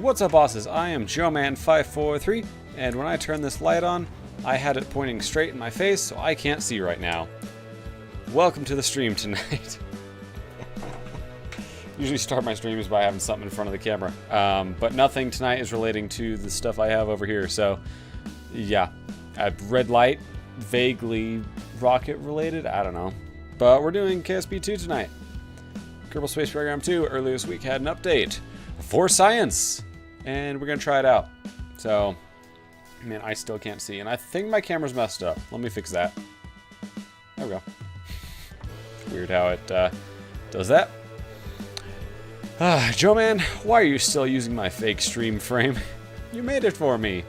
What's up, bosses? I am JoeMan543, and when I turn this light on, I had it pointing straight in my face, so I can't see right now. Welcome to the stream tonight. Usually start my streams by having something in front of the camera, but nothing tonight is relating to the stuff I have over here, so yeah. Red light, vaguely rocket related, I don't know. But we're doing KSP2 tonight. Kerbal Space Program 2 earlier this week had an update for science, and we're gonna try it out. So, man, I still can't see, and I think my camera's messed up. Let me fix that. There we go. Weird how it does that. Joe Man, why are you still using my fake stream frame? You made it for me.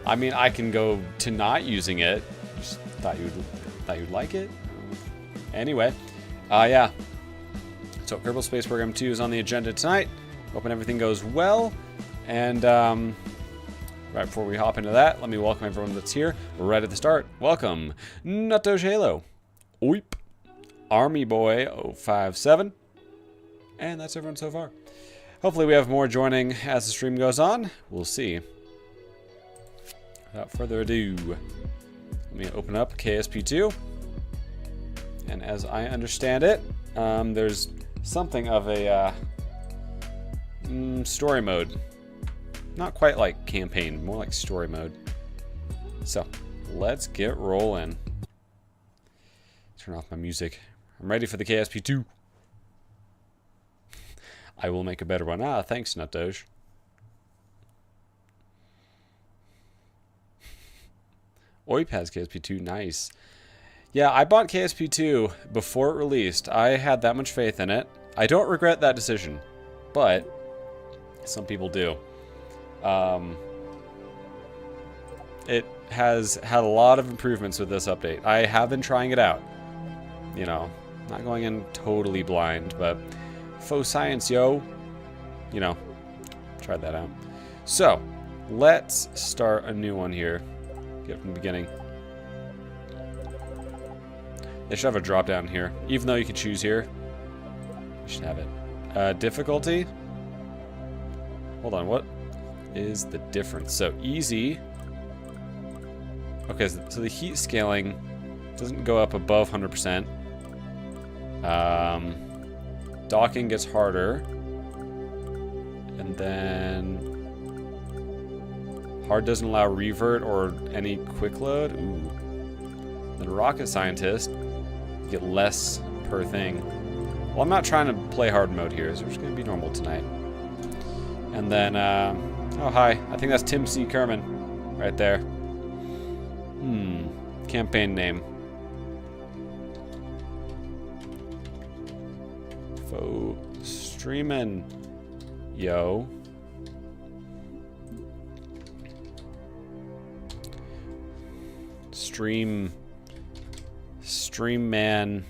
I mean, I can go to not using it. Just thought you'd like it. Anyway, yeah. So Kerbal Space Program 2 is on the agenda tonight. Hoping everything goes well. And right before we hop into that, let me welcome everyone that's here right at the start. Welcome, Nutdoge Halo, Oip, Army Boy 057, and that's everyone so far. Hopefully we have more joining as the stream goes on. We'll see. Without further ado, let me open up KSP2. And as I understand it, there's something of a story mode. Not quite like campaign, more like story mode. So, let's get rolling. Turn off my music. I'm ready for the KSP2. I will make a better one. Ah, thanks, Nutdoge. Oip has KSP2, nice. Yeah, I bought KSP2 before it released. I had that much faith in it. I don't regret that decision, but some people do. It has had a lot of improvements with this update. I have been trying it out. You know, not going in totally blind, but faux science, yo. You know, tried that out. So, let's start a new one here. Get from the beginning. They should have a drop down here. Even though you can choose here, you should have it. Difficulty? Hold on, what is the difference? So, easy. Okay, so the heat scaling doesn't go up above 100%. Docking gets harder. And then hard doesn't allow revert or any quick load. Ooh. Then rocket scientist, you get less per thing. Well, I'm not trying to play hard mode here, so we're just gonna be normal tonight. And then, oh hi, I think that's Tim C. Kerman, right there. Campaign name. Faux streamin', yo. Stream man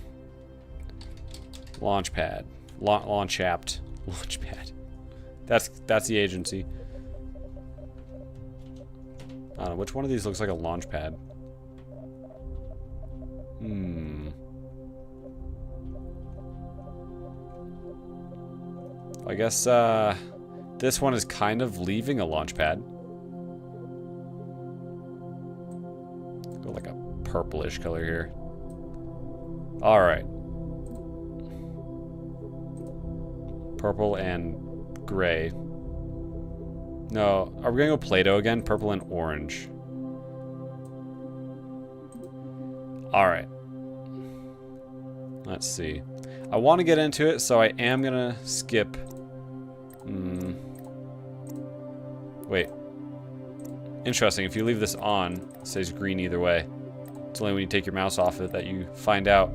launchpad. Launchapt. Launchpad. That's the agency. I don't know, which one of these looks like a launchpad? I guess this one is kind of leaving a launchpad. Go like a purplish color here. All right. Purple and gray. No, are we gonna go Play-Doh again? Purple and orange. All right. Let's see. I want to get into it, so I am gonna skip. Wait. Interesting. If you leave this on, it says green either way. It's only when you take your mouse off it that you find out.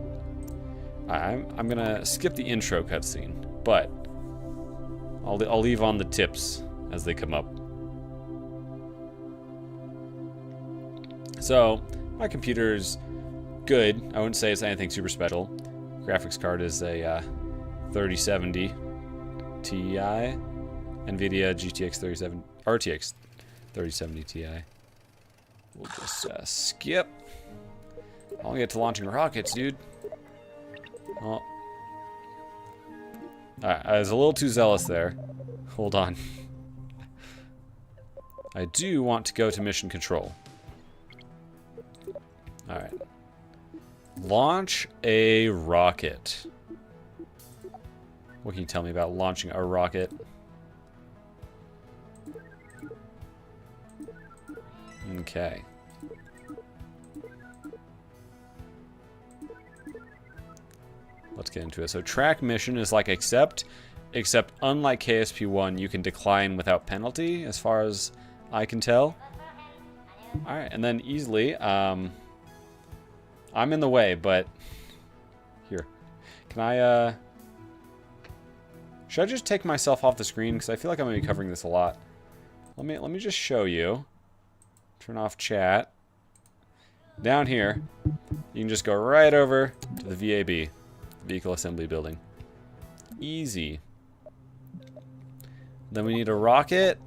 I'm gonna skip the intro cutscene, but I'll leave on the tips as they come up. So my computer's good. I wouldn't say it's anything super special. Graphics card is a 3070 Ti, NVIDIA GTX 37 RTX 3070 Ti. We'll just skip. I'll get to launching rockets, dude. Oh. Alright, I was a little too zealous there. Hold on. I do want to go to mission control. Alright. Launch a rocket. What can you tell me about launching a rocket? Okay. Let's get into it. So track mission is like accept, except unlike KSP1, you can decline without penalty, as far as I can tell. Alright, and then easily, I'm in the way, but here. Can I, should I just take myself off the screen? Because I feel like I'm going to be covering this a lot. Let me just show you. Turn off chat. Down here, you can just go right over to the VAB, Vehicle Assembly Building. Easy. Then we need a rocket.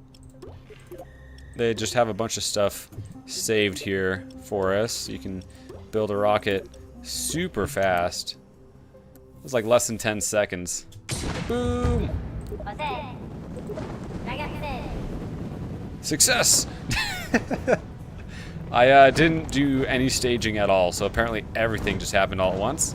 They just have a bunch of stuff saved here for us. So you can build a rocket super fast. It's like less than 10 seconds. Boom! Success! I didn't do any staging at all, so apparently everything just happened all at once.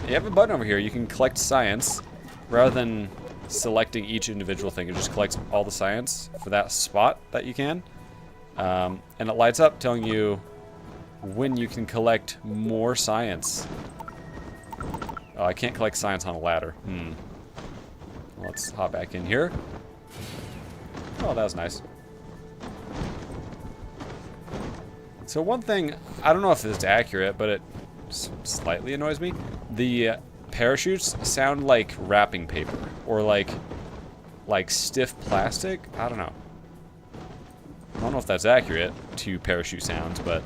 You have a button over here. You can collect science. Rather than selecting each individual thing, it just collects all the science for that spot that you can. And it lights up telling you when you can collect more science. Oh, I can't collect science on a ladder. Let's hop back in here. Oh, that was nice. So one thing, I don't know if it's accurate, but it slightly annoys me. The parachutes sound like wrapping paper or like stiff plastic. I don't know. I don't know if that's accurate to parachute sounds, but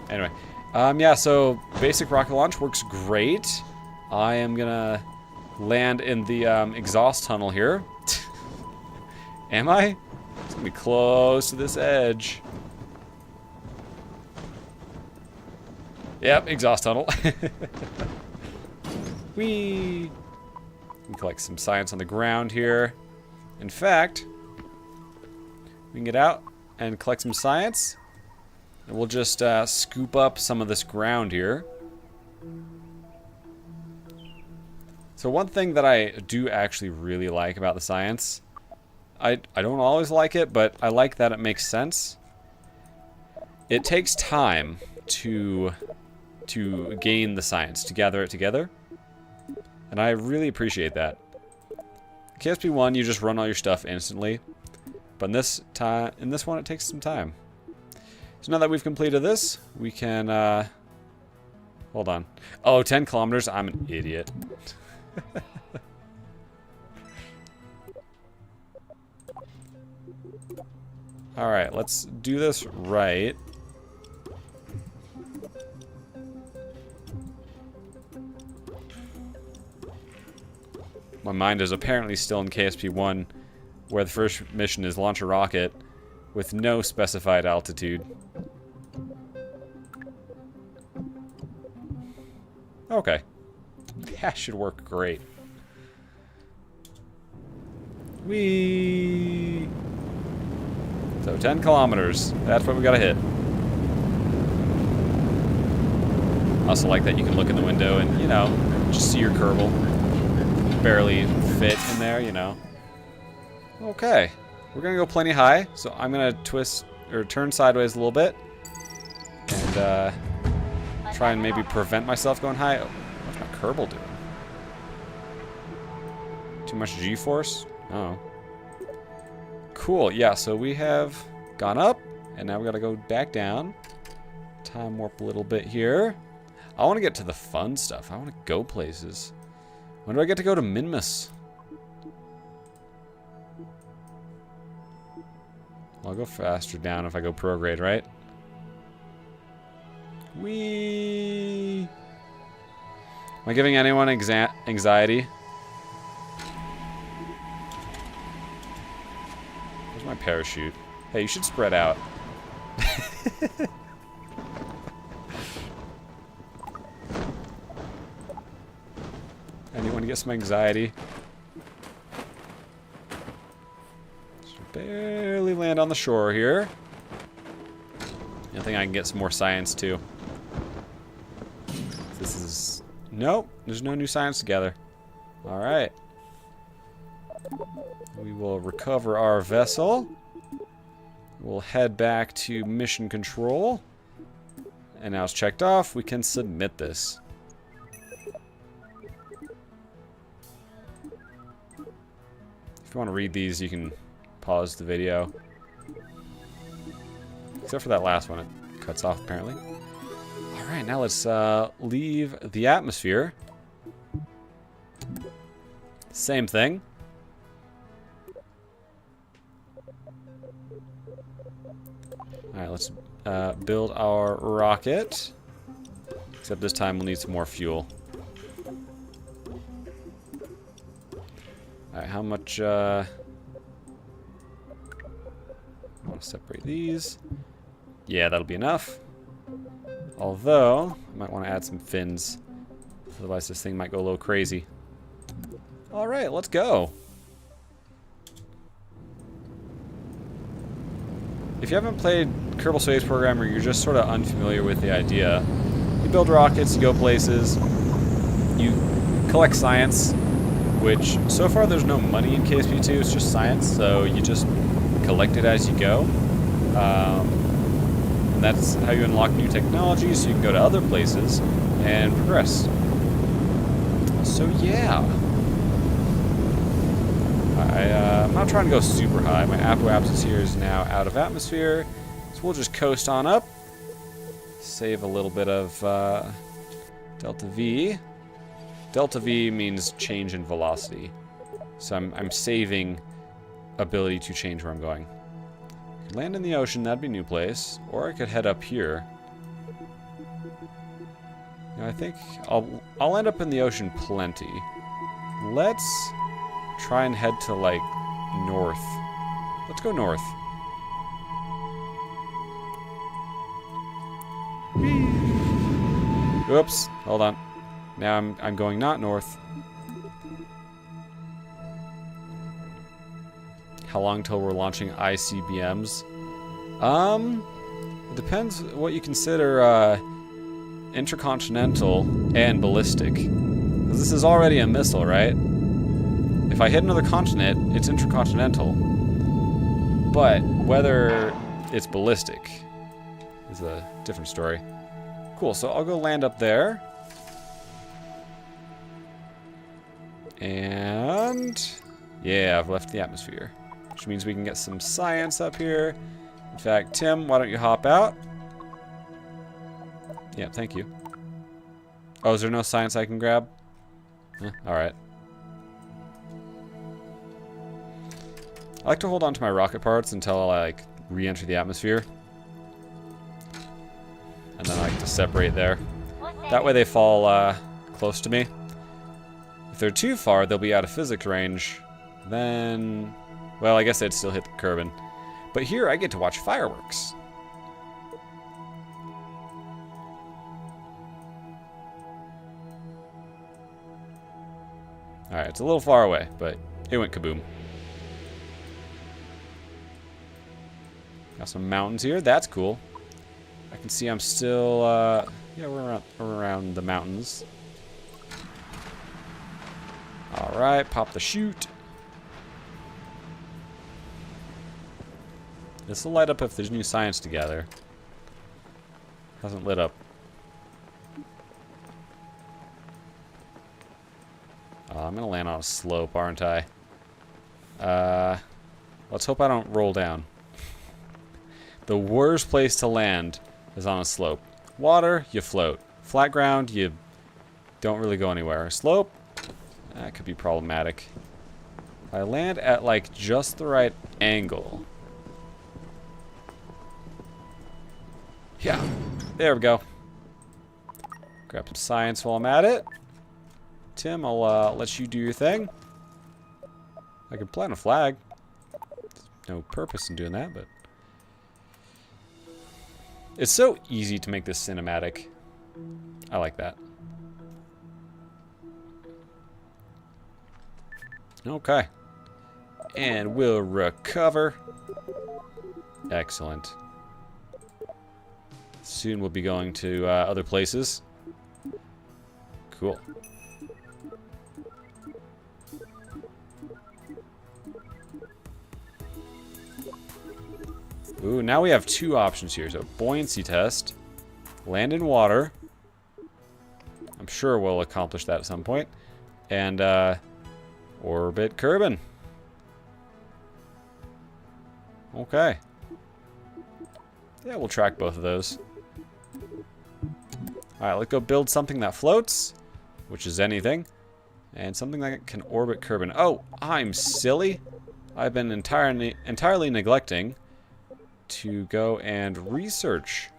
anyway. Yeah, so basic rocket launch works great. I am gonna land in the exhaust tunnel here. Am I? It's gonna be close to this edge. Yep, exhaust tunnel. Whee! We can collect some science on the ground here. In fact, we can get out and collect some science. And we'll just scoop up some of this ground here. So one thing that I do actually really like about the science, I don't always like it, but I like that it makes sense. It takes time to gain the science, to gather it together. And I really appreciate that. KSP1, you just run all your stuff instantly. But in this one, it takes some time. So now that we've completed this, we can, hold on. Oh, 10 kilometers, I'm an idiot. Alright, let's do this right. My mind is apparently still in KSP1, where the first mission is launch a rocket with no specified altitude. Okay. That should work great. Whee! So 10 kilometers. That's what we gotta hit. I also like that you can look in the window and, you know, just see your Kerbal. Barely fit in there, you know. Okay. We're gonna go plenty high, so I'm gonna twist or turn sideways a little bit. And try and maybe prevent myself going high. Oh, what's my Kerbal doing? Too much G-force? Oh. Cool, yeah, so we have gone up, and now we gotta go back down. Time warp a little bit here. I wanna get to the fun stuff. I wanna go places. When do I get to go to Minmus? I'll go faster down if I go prograde, right? Whee! Am I giving anyone anxiety? Where's my parachute? Hey, you should spread out. Anyone get some anxiety? barely land on the shore here. I think I can get some more science too. This is... Nope, there's no new science together. Alright. We will recover our vessel. We'll head back to mission control. And now it's checked off, we can submit this. If you want to read these, you can pause the video. Except for that last one, it cuts off apparently. Alright, now let's leave the atmosphere. Same thing. Alright, let's build our rocket. Except this time we'll need some more fuel. Alright, how much... I want to separate these. Yeah, that'll be enough. Although, I might want to add some fins. Otherwise this thing might go a little crazy. Alright, let's go. If you haven't played Kerbal Space Program or you're just sort of unfamiliar with the idea, you build rockets, you go places, you collect science, which so far there's no money in KSP2, it's just science, so you just collect it as you go. And that's how you unlock new technology, so you can go to other places and progress. So yeah. I'm not trying to go super high. My apoapsis here is now out of atmosphere. So we'll just coast on up. Save a little bit of delta V. Delta V means change in velocity. So I'm saving ability to change where I'm going. I could land in the ocean, that'd be a new place. Or I could head up here. You know, I think I'll end up in the ocean plenty. Let's try and head to, like, north. Let's go north. Oops, hold on. Now I'm going not north. How long till we're launching ICBMs? It depends what you consider intercontinental and ballistic. 'Cause this is already a missile, right? If I hit another continent, it's intercontinental. But whether it's ballistic is a different story. Cool, so I'll go land up there. And yeah, I've left the atmosphere, which means we can get some science up here. In fact, Tim, why don't you hop out? Yeah, thank you. Oh, is there no science I can grab? Alright. I like to hold on to my rocket parts until I, like, re-enter the atmosphere. And then I like to separate there. That way they fall close to me. If they're too far, they'll be out of physics range. Then, well, I guess they'd still hit the Kerbin. But here I get to watch fireworks. Alright, it's a little far away, but it went kaboom. Got some mountains here. That's cool. I can see I'm still, yeah, we're around the mountains. Alright, pop the chute. This will light up if there's new science together. Hasn't lit up. I'm gonna land on a slope, aren't I? Let's hope I don't roll down. The worst place to land is on a slope. Water, you float. Flat ground, you don't really go anywhere. Slope, that could be problematic. If I land at, like, just the right angle. Yeah, there we go. Grab some science while I'm at it. Tim, I'll let you do your thing. I can plant a flag. There's no purpose in doing that, but... It's so easy to make this cinematic. I like that. Okay. And we'll recover. Excellent. Soon we'll be going to other places. Cool. Ooh, now we have two options here. So, buoyancy test. Land in water. I'm sure we'll accomplish that at some point. And, orbit Kerbin. Okay. Yeah, we'll track both of those. Alright, let's go build something that floats, which is anything. And something that can orbit Kerbin. Oh, I'm silly. I've been entirely neglecting to go and research.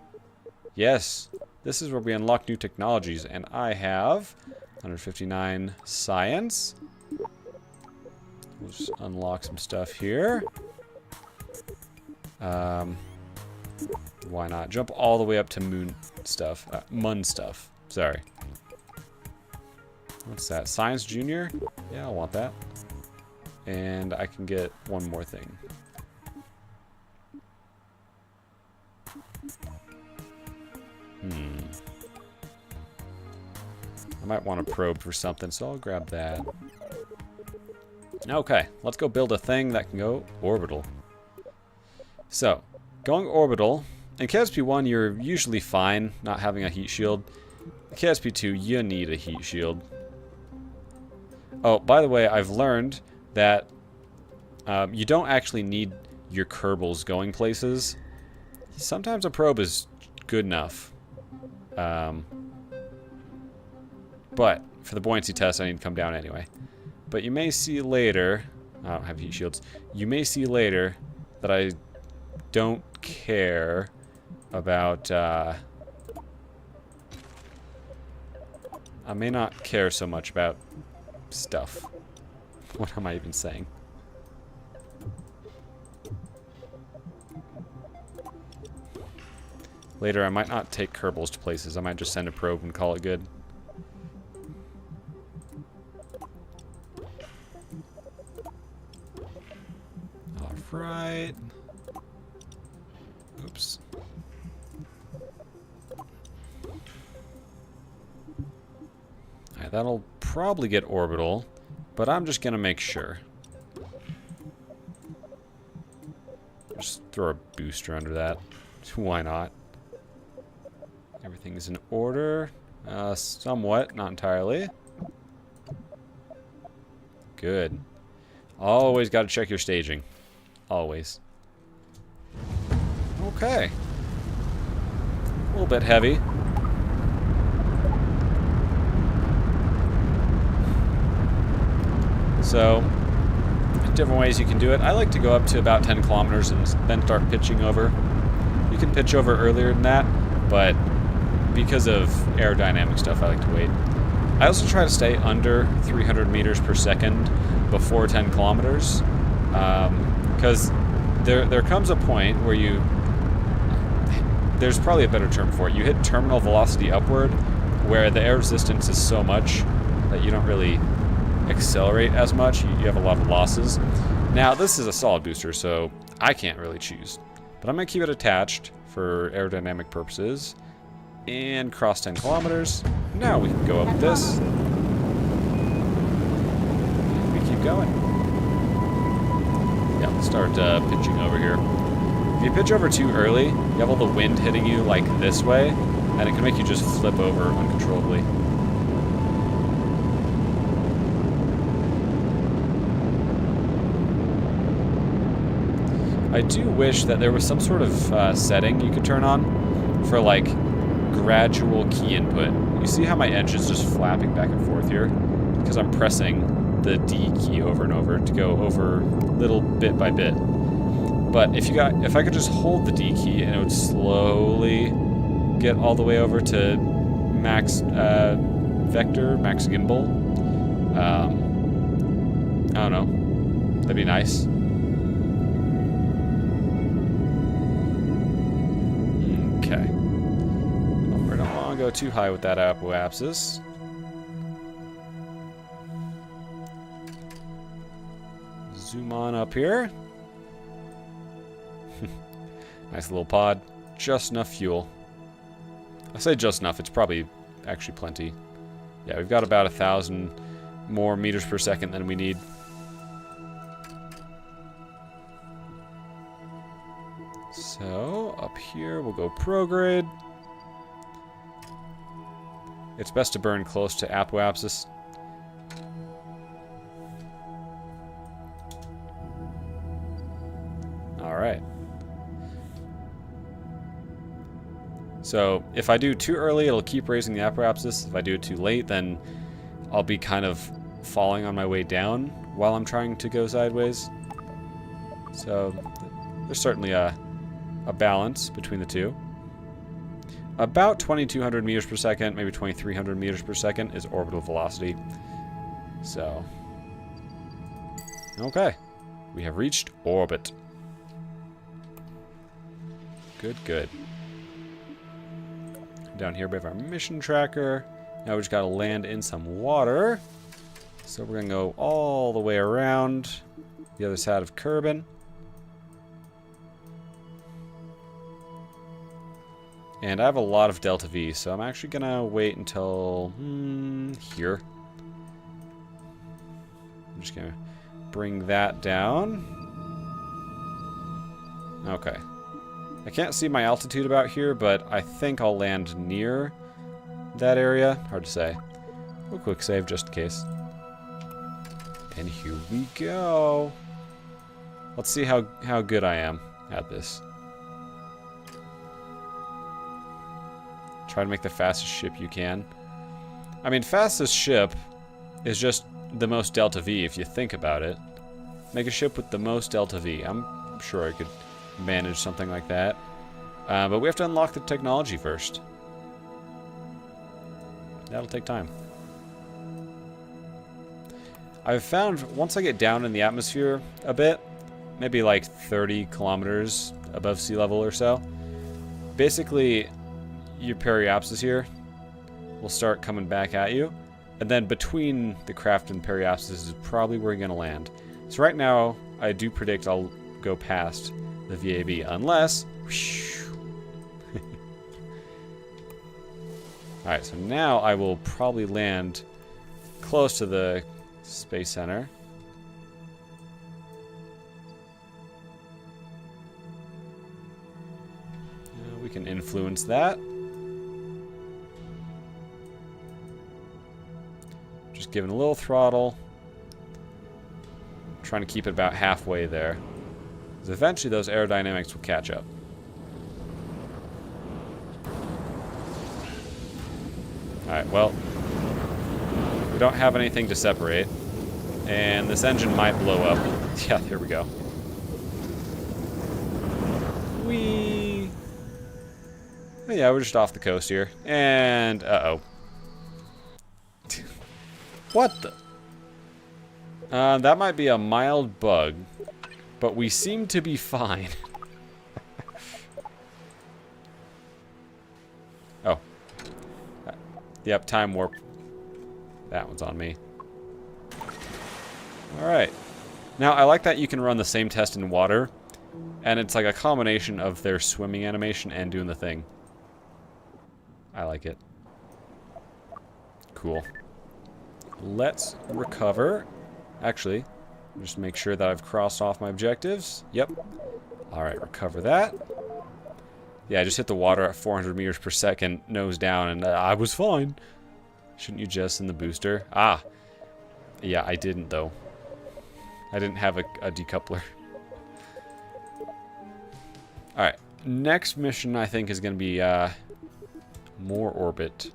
Yes, this is where we unlock new technologies, and I have 159 science. We'll just unlock some stuff here. Why not? Jump all the way up to moon stuff. Mun stuff. Sorry. What's that? Science Junior? Yeah, I want that. And I can get one more thing. I might want to probe for something, so I'll grab that. Okay, let's go build a thing that can go orbital. So, going orbital, in KSP1 you're usually fine not having a heat shield. In KSP2 you need a heat shield. Oh, by the way, I've learned that you don't actually need your Kerbals going places. Sometimes a probe is good enough. But for the buoyancy test, I need to come down anyway. But you may see later, I don't have heat shields, you may see later that I don't care about, I may not care so much about stuff. What am I even saying? Later, I might not take Kerbals to places. I might just send a probe and call it good. Alright. Oops. Alright, that'll probably get orbital, but I'm just gonna make sure. Just throw a booster under that. Why not? Everything's in order. Somewhat, not entirely. Good. Always got to check your staging. Always. Okay. A little bit heavy. So, different ways you can do it. I like to go up to about 10 kilometers and then start pitching over. You can pitch over earlier than that, but because of aerodynamic stuff, I like to wait. I also try to stay under 300 meters per second before 10 kilometers, because there comes a point where there's probably a better term for it. You hit terminal velocity upward, where the air resistance is so much that you don't really accelerate as much. You have a lot of losses. Now, this is a solid booster, so I can't really choose. But I'm going to keep it attached for aerodynamic purposes. And cross 10 kilometers. Now we can go up this. And we keep going. Yeah, let's start pitching over here. If you pitch over too early, you have all the wind hitting you like this way, and it can make you just flip over uncontrollably. I do wish that there was some sort of setting you could turn on for like gradual key input. You see how my engine's just flapping back and forth here? Because I'm pressing the D key over and over to go over little bit by bit. But if I could just hold the D key and it would slowly get all the way over to max vector, max gimbal. I don't know. That'd be nice. Okay. I don't want to go too high with that apoapsis. zoom on up here. Nice little pod. Just enough fuel. I say just enough, it's probably actually plenty. Yeah, we've got about 1,000 more meters per second than we need. So, up here we'll go prograde. It's best to burn close to apoapsis. Alright. So, if I do too early, it'll keep raising the apoapsis. If I do it too late, then I'll be kind of falling on my way down while I'm trying to go sideways. So, there's certainly a balance between the two. About 2,200 meters per second, maybe 2,300 meters per second is orbital velocity. So, okay. We have reached orbit. Good, good. Down here we have our mission tracker. Now we just gotta land in some water. So we're gonna go all the way around the other side of Kerbin. And I have a lot of Delta V, so I'm actually gonna wait until here. I'm just gonna bring that down. Okay. I can't see my altitude about here, but I think I'll land near that area. Hard to say. We'll quick save just in case. And here we go. Let's see how good I am at this. Try to make the fastest ship you can. I mean, fastest ship is just the most Delta V if you think about it. Make a ship with the most Delta V. I'm sure I could manage something like that. But we have to unlock the technology first. That'll take time. I've found once I get down in the atmosphere a bit, maybe like 30 kilometers above sea level or so, basically your periapsis here will start coming back at you. And then between the craft and periapsis is probably where you're going to land. So right now, I do predict I'll go past the VAB unless... Alright, so now I will probably land close to the Space Center. We can influence that. Just giving a little throttle. Trying to keep it about halfway there. Because eventually those aerodynamics will catch up. Alright, well, we don't have anything to separate. And this engine might blow up. Yeah, there we go. Whee! Oh, yeah, we're just off the coast here. And, uh-oh. What the? That might be a mild bug. But we seem to be fine. Oh. Yep, time warp. That one's on me. Alright. Now, I like that you can run the same test in water. And it's like a combination of their swimming animation and doing the thing. I like it. Cool. Let's recover. Actually, just make sure that I've crossed off my objectives. Yep. Alright, recover that. Yeah, I just hit the water at 400 meters per second, nose down, and I was fine. Shouldn't you just in the booster? Ah. Yeah, I didn't, though. I didn't have a decoupler. Alright, next mission, I think, is going to be more orbit.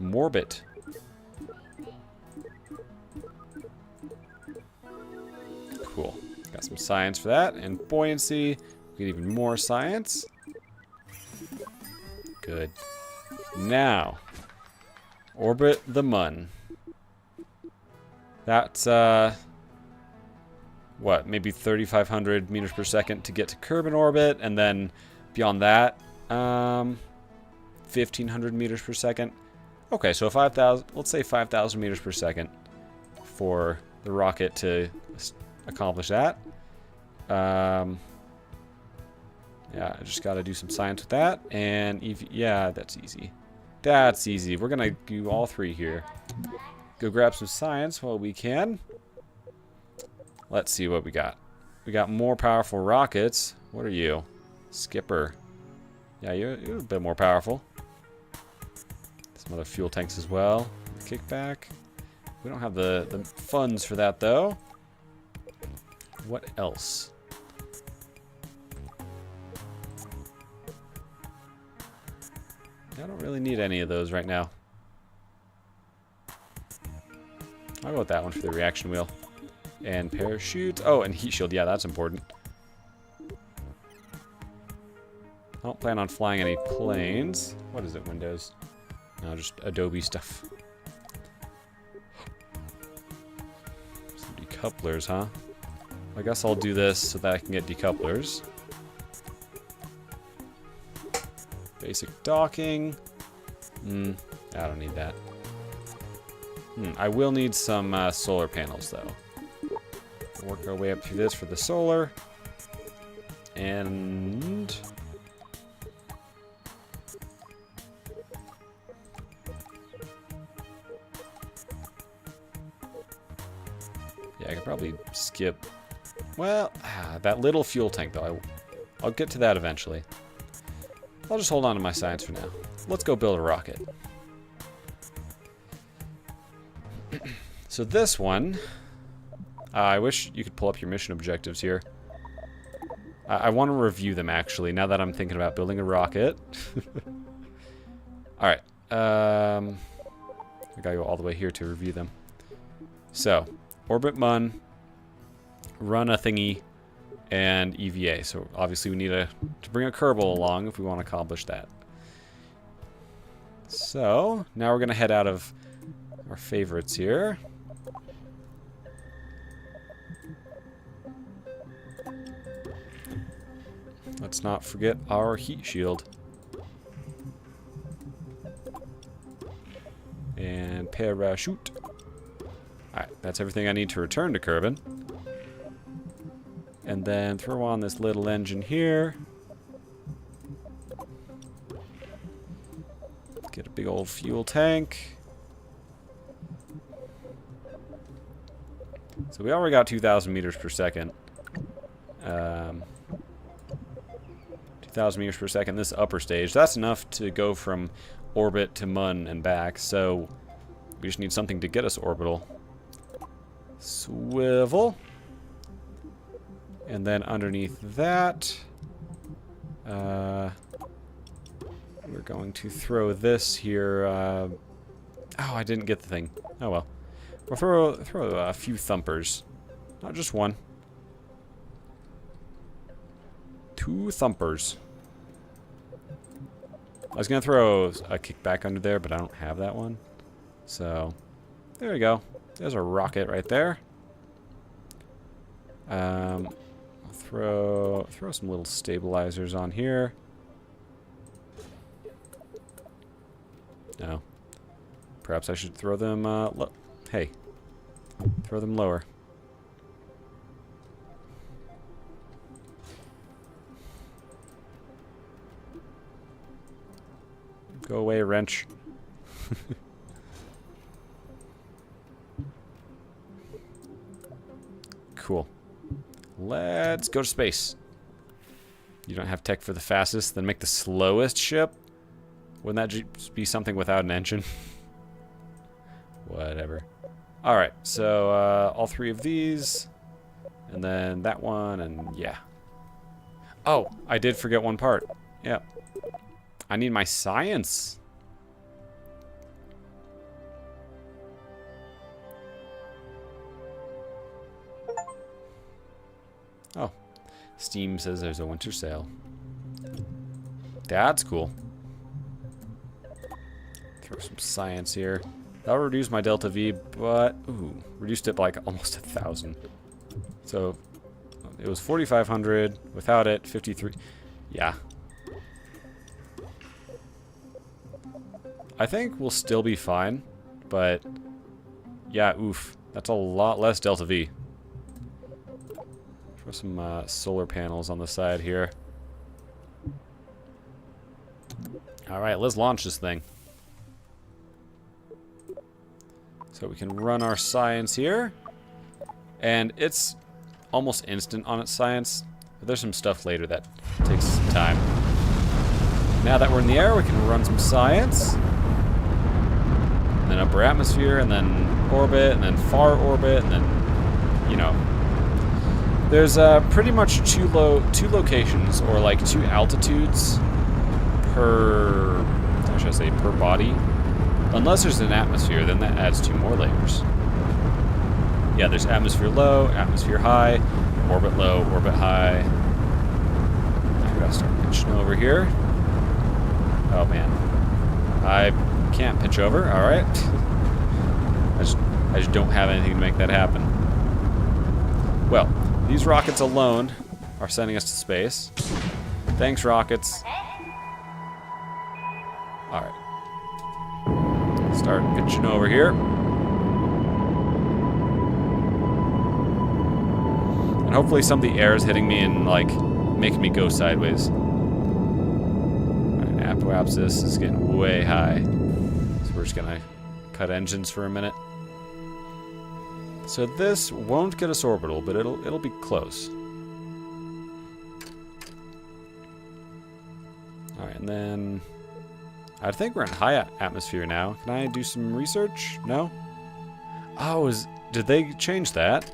Morbit. Cool. Got some science for that, and buoyancy. Get even more science. Good. Now, orbit the Mun. That's, what, maybe 3,500 meters per second to get to Kerbin orbit, and then beyond that, 1,500 meters per second. Okay, so 5,000, let's say 5,000 meters per second for the rocket to accomplish that. Yeah, I just gotta do some science with that. And yeah, that's easy. That's easy. We're gonna do all three here. Go grab some science while we can. Let's see what we got. We got more powerful rockets. What are you? Skipper. Yeah, you're a bit more powerful. Some other fuel tanks as well. Kickback. We don't have the funds for that, though. What else? I don't really need any of those right now. I'll go with that one for the reaction wheel. And parachute. Oh, and heat shield. Yeah, that's important. I don't plan on flying any planes. What is it, Windows? No, just Adobe stuff. Some decouplers, huh? I guess I'll do this so that I can get decouplers. Basic docking. I don't need that. I will need some solar panels, though. Work our way up through this for the solar. And... yeah, I could probably skip... well, that little fuel tank, though. I'll get to that eventually. I'll just hold on to my science for now. Let's go build a rocket. So this one... I wish you could pull up your mission objectives here. I want to review them, actually, now that I'm thinking about building a rocket. Alright. I gotta go all the way here to review them. So, orbit Mun, run a thingy, and EVA. So, obviously, we need to bring a Kerbal along if we want to accomplish that. So, now we're going to head out of our favorites here. Let's not forget our heat shield. And parachute. Alright, that's everything I need to return to Kerbin. And then throw on this little engine here. Get a big old fuel tank. So we already got 2,000 meters per second. 2,000 meters per second, this upper stage. That's enough to go from orbit to Mun and back, so we just need something to get us orbital. Swivel. And then underneath that, we're going to throw this here. Oh, I didn't get the thing. Oh well. We'll throw a few thumpers. Not just one. 2 thumpers. I was going to throw a kickback under there, but I don't have that one. So, there we go. There's a rocket right there. I'll throw some little stabilizers on here. No. Perhaps I should throw them, hey. Throw them lower. Go away, wrench. Cool. Let's go to space. You don't have tech for the fastest, then make the slowest ship? Wouldn't that just be something without an engine? Whatever. Alright, so all 3 of these. And then that one, and yeah. Oh, I did forget one part. Yep. I need my science. Oh. Steam says there's a winter sale. That's cool. Throw some science here. That'll reduce my delta V, but... ooh, reduced it by like almost 1,000. So, it was 4,500. Without it, 53. Yeah. I think we'll still be fine, but... yeah, oof. That's a lot less delta V. Throw some solar panels on the side here. Alright, let's launch this thing. So we can run our science here. And it's almost instant on its science. But there's some stuff later that takes some time. Now that we're in the air, we can run some science. And then upper atmosphere, and then orbit, and then far orbit, and then, you know. There's pretty much two locations, or like 2 altitudes per, how should I say, per body. Unless there's an atmosphere, then that adds 2 more layers. Yeah, there's atmosphere low, atmosphere high, orbit low, orbit high. I gotta start pitching over here. Oh man, I can't pitch over. All right, I just don't have anything to make that happen. Well, these rockets alone are sending us to space. Thanks, rockets. All right, start pitching over here. And hopefully some of the air is hitting me and, like, making me go sideways. Alright, apoapsis is getting way high. So we're just gonna cut engines for a minute. So this won't get us orbital, but it'll be close. Alright, and then I think we're in high atmosphere now. Can I do some research? No? Oh, did they change that?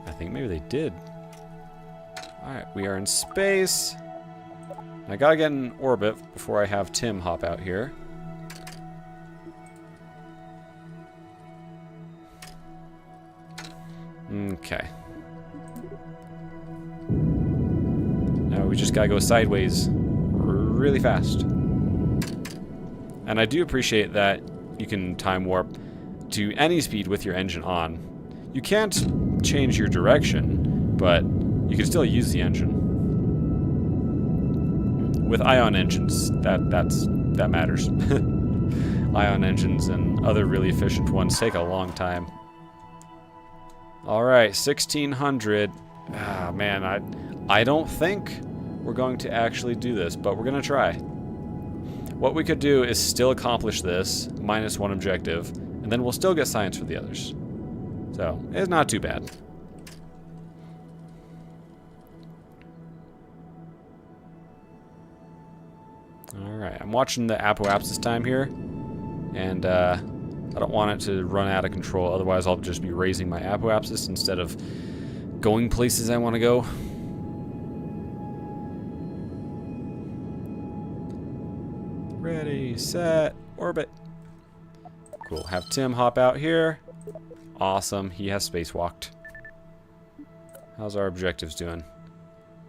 I think maybe they did. Alright, we are in space. I gotta get in orbit before I have Tim hop out here. Okay. Now we just gotta go sideways really fast. And I do appreciate that you can time warp to any speed with your engine on. You can't change your direction, but you can still use the engine. With ion engines, that matters. Ion engines and other really efficient ones take a long time. All right, 1600. Ah, man, I don't think we're going to actually do this, but we're gonna try. What we could do is still accomplish this, -1 objective, and then we'll still get science for the others. So, it's not too bad. Alright, I'm watching the apoapsis time here, and I don't want it to run out of control, otherwise I'll just be raising my apoapsis instead of going places I want to go. Ready, set, orbit. Cool, have Tim hop out here. Awesome, he has spacewalked. How's our objectives doing?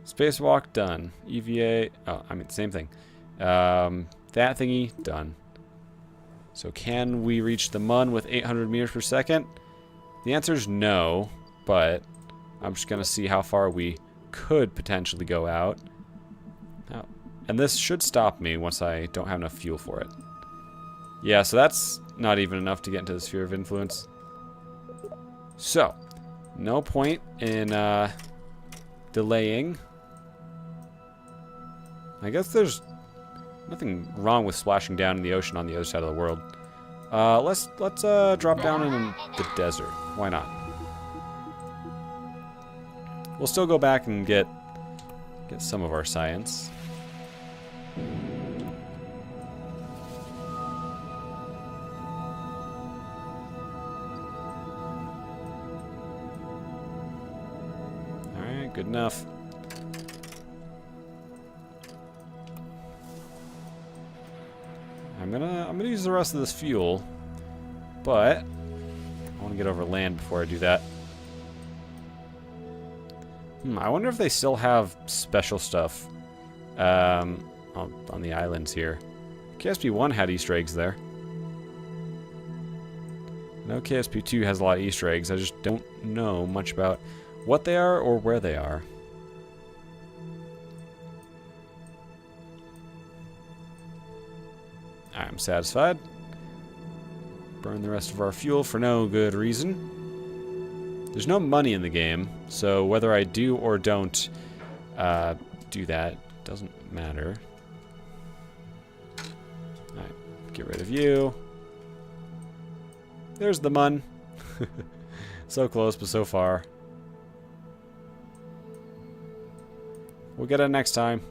Spacewalk, done. EVA, oh, I mean, same thing. That thingy, done. So can we reach the MUN with 800 meters per second? The answer is no, but I'm just gonna see how far we could potentially go out. Oh, and this should stop me once I don't have enough fuel for it. Yeah, so that's not even enough to get into the sphere of influence. So, no point in delaying. I guess there's nothing wrong with splashing down in the ocean on the other side of the world. Let's drop down in the desert. Why not? We'll still go back and get some of our science. All right, good enough. I'm gonna use the rest of this fuel, but I want to get over land before I do that. I wonder if they still have special stuff on the islands here. KSP1 had Easter eggs there. I know KSP2 has a lot of Easter eggs. I just don't know much about what they are or where they are. I'm satisfied. Burn the rest of our fuel for no good reason. There's no money in the game, so whether I do or don't do that doesn't matter. Alright, get rid of you. There's the mun. So close, but so far. We'll get it next time.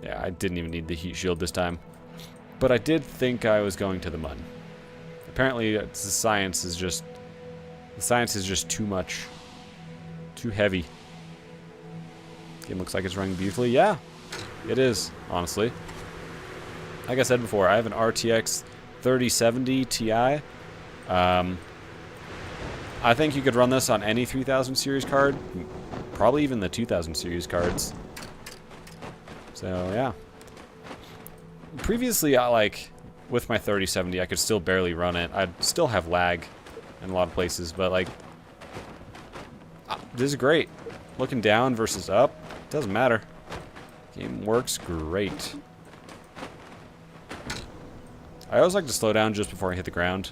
Yeah, I didn't even need the heat shield this time. But I did think I was going to the mun. Apparently, the science is just too much. Too heavy. Game looks like it's running beautifully. Yeah, it is, honestly. Like I said before, I have an RTX 3070 Ti. I think you could run this on any 3000 series card. Probably even the 2000 series cards. So, yeah. Previously, with my 3070, I could still barely run it. I'd still have lag in a lot of places, but, this is great. Looking down versus up, doesn't matter. Game works great. I always like to slow down just before I hit the ground.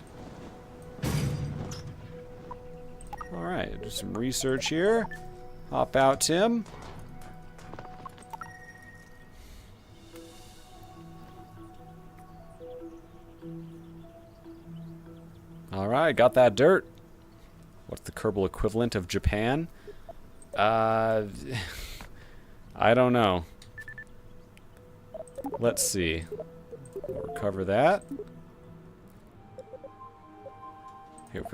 Alright, do some research here. Hop out, Tim. Alright, got that dirt. What's the Kerbal equivalent of Japan? I don't know. Let's see. We'll recover that. Here, if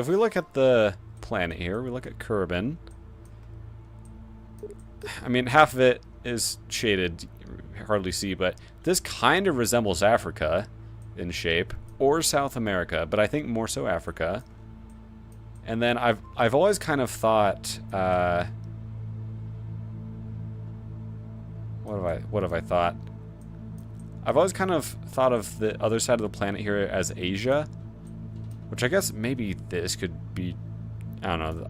we look at the planet here, we look at Kerbin. I mean, half of it is shaded, you hardly see, but this kind of resembles Africa in shape, or South America, but I think more so Africa. And then I've always kind of thought, what have I thought? I've always kind of thought of the other side of the planet here as Asia, which I guess maybe this could be, I don't know.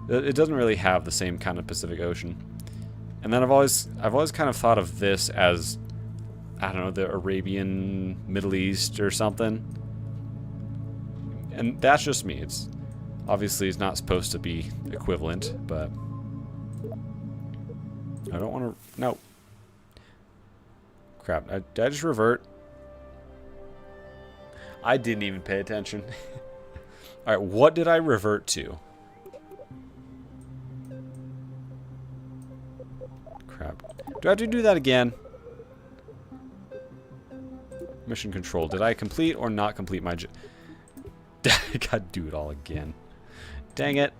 It doesn't really have the same kind of Pacific Ocean. And then I've always kind of thought of this as, I don't know, the Arabian Middle East or something. And that's just me. It's obviously it's not supposed to be equivalent, but I don't want to. No. Crap! Did I just revert? I didn't even pay attention. All right, what did I revert to? Crap! Do I have to do that again? Mission control. Did I complete or not complete my? I gotta do it all again. Dang it.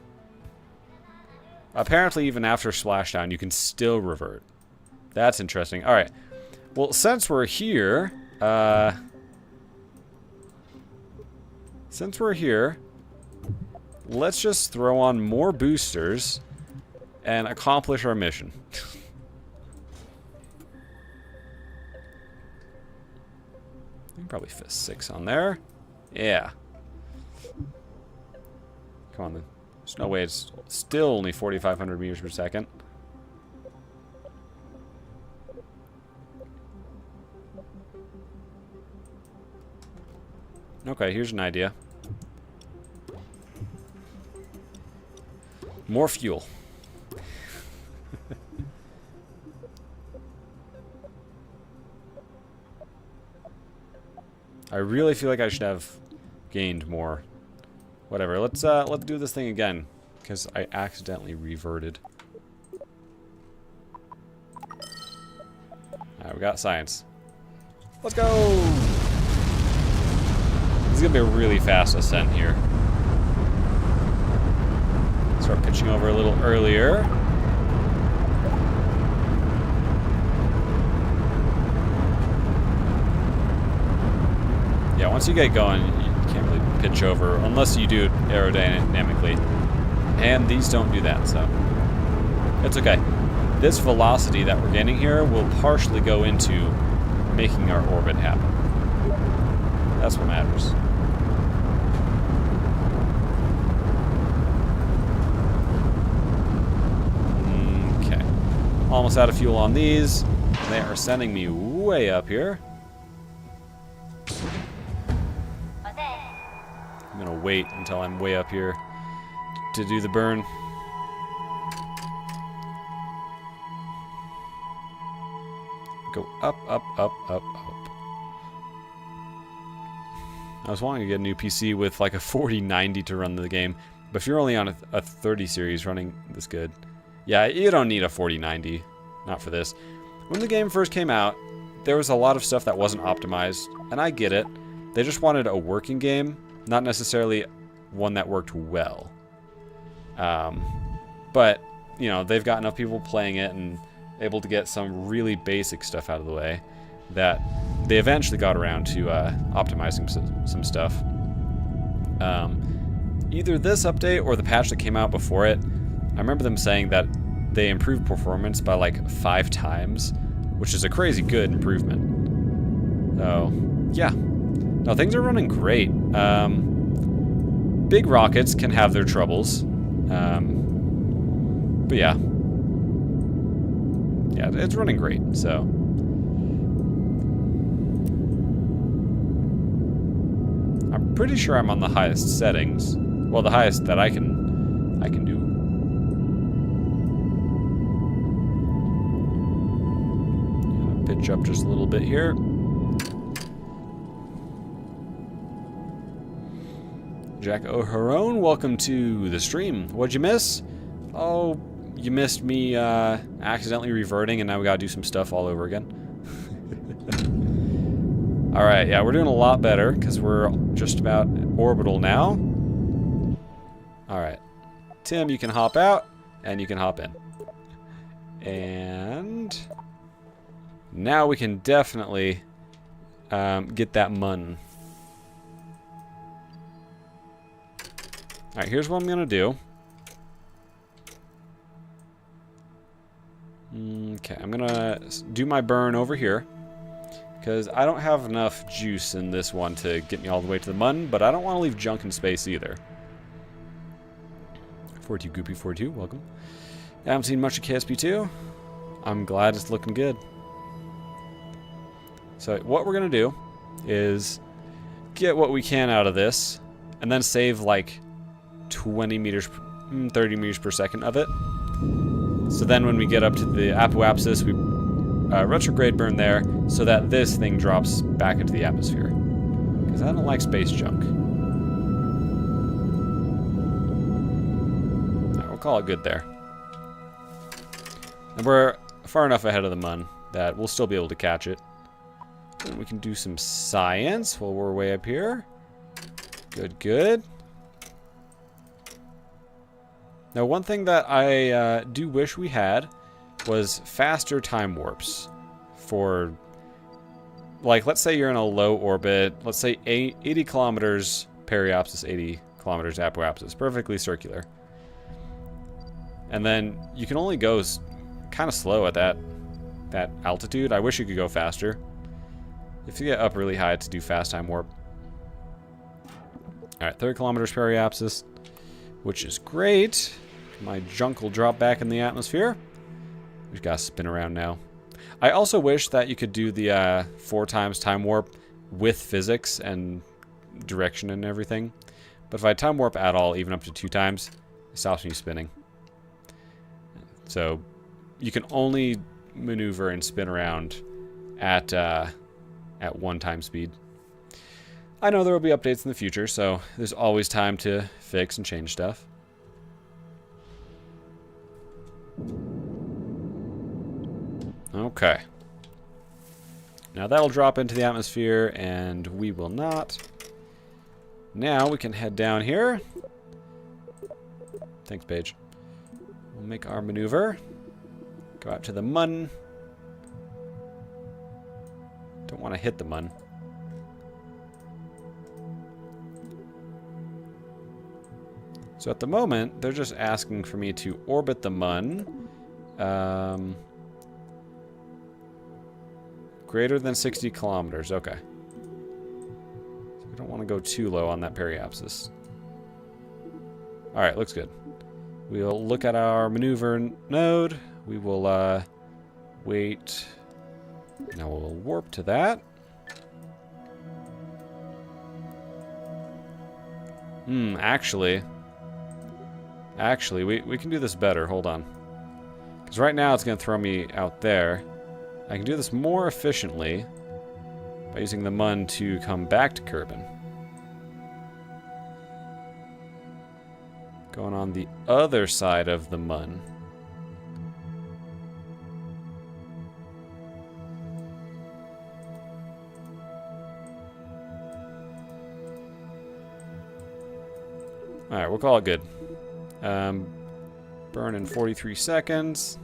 Apparently, even after splashdown, you can still revert. That's interesting. All right. Well, since we're here, let's just throw on more boosters and accomplish our mission. You can probably fit 6 on there. Yeah. Come on, then. There's no way it's still only 4,500 meters per second. Okay, here's an idea. More fuel. I really feel like I should have gained more. Whatever. Let's do this thing again, because I accidentally reverted. Alright, we got science. Let's go! This is gonna be a really fast ascent here. Start pitching over a little earlier. Yeah, once you get going, you can't really pitch over unless you do it aerodynamically. And these don't do that, so it's okay. This velocity that we're gaining here will partially go into making our orbit happen. That's what matters. Okay. Almost out of fuel on these. They are sending me way up here. I'm gonna wait until I'm way up here. to do the burn. Go up, up, up, up, up. I was wanting to get a new PC with like a 4090 to run the game, but if you're only on a 30 series running this good, yeah, you don't need a 4090. Not for this. When the game first came out, there was a lot of stuff that wasn't optimized, and I get it. They just wanted a working game, not necessarily one that worked well. But, you know, they've got enough people playing it and able to get some really basic stuff out of the way that they eventually got around to optimizing some stuff. Either this update or the patch that came out before it, I remember them saying that they improved performance by like 5 times, which is a crazy good improvement. So, yeah. No, things are running great. Big rockets can have their troubles. But yeah. Yeah, it's running great, so. I'm pretty sure I'm on the highest settings. Well, the highest that I can do. Gonna pitch up just a little bit here. Jack O'Harone, welcome to the stream. What'd you miss? Oh, you missed me accidentally reverting, and now we gotta do some stuff all over again. Alright, yeah, we're doing a lot better, because we're just about orbital now. Alright. Tim, you can hop out, and you can hop in. And now we can definitely get that mun. Alright, here's what I'm gonna do. Okay, I'm gonna do my burn over here, because I don't have enough juice in this one to get me all the way to the mun, but I don't want to leave junk in space either. 42 Goopy 42, welcome. I haven't seen much of KSP2. I'm glad it's looking good. So what we're gonna do is get what we can out of this, and then save like 20 meters, 30 meters per second of it. So then when we get up to the apoapsis, we retrograde burn there so that this thing drops back into the atmosphere. Because I don't like space junk. Alright, we'll call it good there. And we're far enough ahead of the mun that we'll still be able to catch it. And we can do some science while we're way up here. Good, good. Now, one thing that I do wish we had was faster time warps for, like, let's say you're in a low orbit, let's say 80 kilometers periapsis, 80 kilometers apoapsis, perfectly circular. And then you can only go kind of slow at that altitude. I wish you could go faster. If you get up really high to do fast time warp. Alright, 30 kilometers periapsis, which is great. My junk will drop back in the atmosphere. We've got to spin around now. I also wish that you could do the 4 times time warp with physics and direction and everything. But if I time warp at all, even up to 2 times, it stops me spinning. So you can only maneuver and spin around at 1 time speed. I know there will be updates in the future, so there's always time to fix and change stuff. Okay. Now that'll drop into the atmosphere, and we will not. Now we can head down here. Thanks, Paige. We'll make our maneuver. Go out to the mun. Don't want to hit the mun. So at the moment, they're just asking for me to orbit the mun. Greater than 60 kilometers. Okay. So we don't want to go too low on that periapsis. Alright, looks good. We'll look at our maneuver node. We will wait. Now we'll warp to that. Actually, Actually, we can do this better. Hold on. Because right now it's going to throw me out there. I can do this more efficiently by using the mun to come back to Kerbin. Going on the other side of the mun. Alright, we'll call it good. Burn in 43 seconds.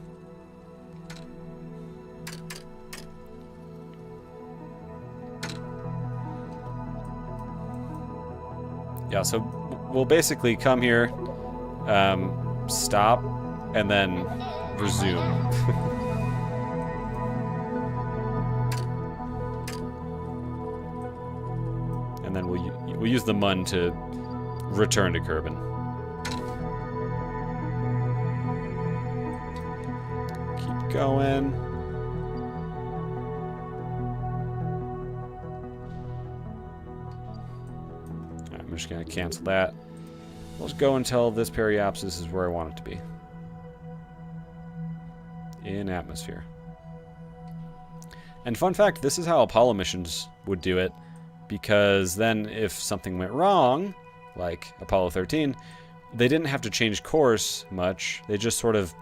Yeah, so we'll basically come here, stop, and then resume. And then we'll use the mun to return to Kerbin. Keep going. Alright, I'm just gonna cancel that. We'll just go until this periapsis is where I want it to be. In atmosphere. And fun fact, this is how Apollo missions would do it, because then if something went wrong, like Apollo 13, they didn't have to change course much. They just sort of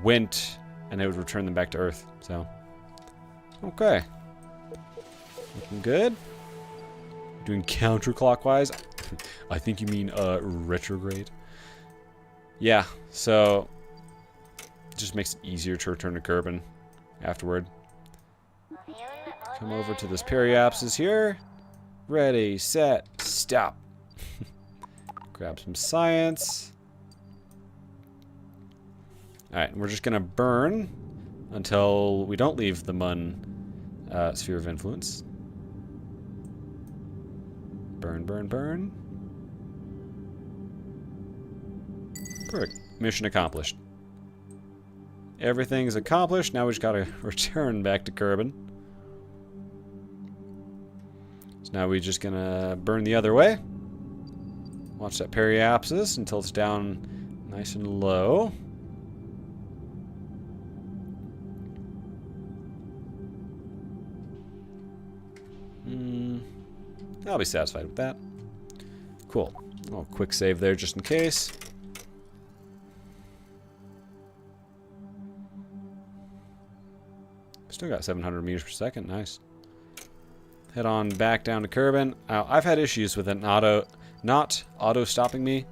went and it would return them back to Earth. So, okay. Looking good. Doing counterclockwise. I think you mean retrograde. Yeah, so it just makes it easier to return to Kerbin afterward. Come over to this periapsis here. Ready, set, stop. Grab some science. Alright, we're just gonna burn until we don't leave the mun sphere of influence. Burn, burn, burn. Perfect. Mission accomplished. Everything's accomplished. Now we just gotta return back to Kerbin. So now we're just gonna burn the other way. Watch that periapsis until it's down nice and low. I'll be satisfied with that. Cool. A little quick save there just in case. Still got 700 meters per second. Nice. Head on back down to Kerbin. I've had issues with it not auto-stopping me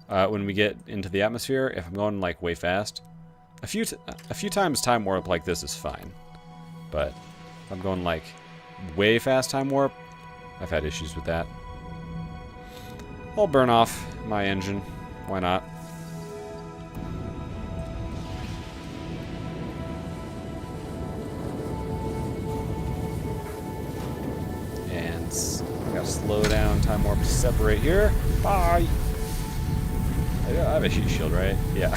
when we get into the atmosphere if I'm going like way fast. A few times time warp like this is fine, but if I'm going like way fast time warp, I've had issues with that. I'll burn off my engine. Why not? And I gotta slow down time warp to separate here. Bye! I have a heat shield, right? Yeah.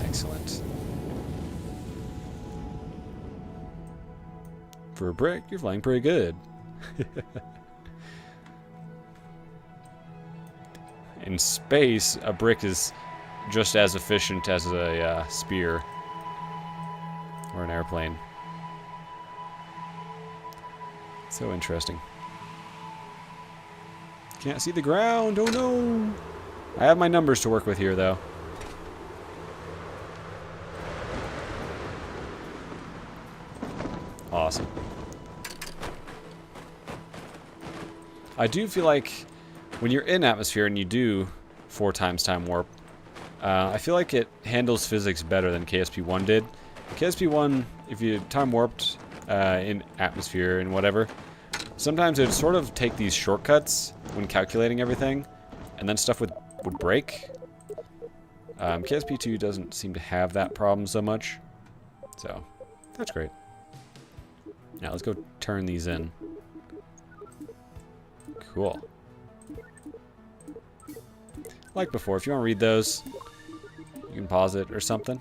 Excellent. For a brick, you're flying pretty good. In space, a brick is just as efficient as a spear or an airplane. So interesting. Can't see the ground. Oh no! I have my numbers to work with here, though. Awesome. I do feel like when you're in atmosphere and you do 4 times time warp, I feel like it handles physics better than KSP1 did. KSP1, if you time warped in atmosphere and whatever, sometimes it would sort of take these shortcuts when calculating everything, and then stuff would break. KSP2 doesn't seem to have that problem so much, so that's great. Now let's go turn these in. Cool. Like before, if you want to read those, you can pause it or something.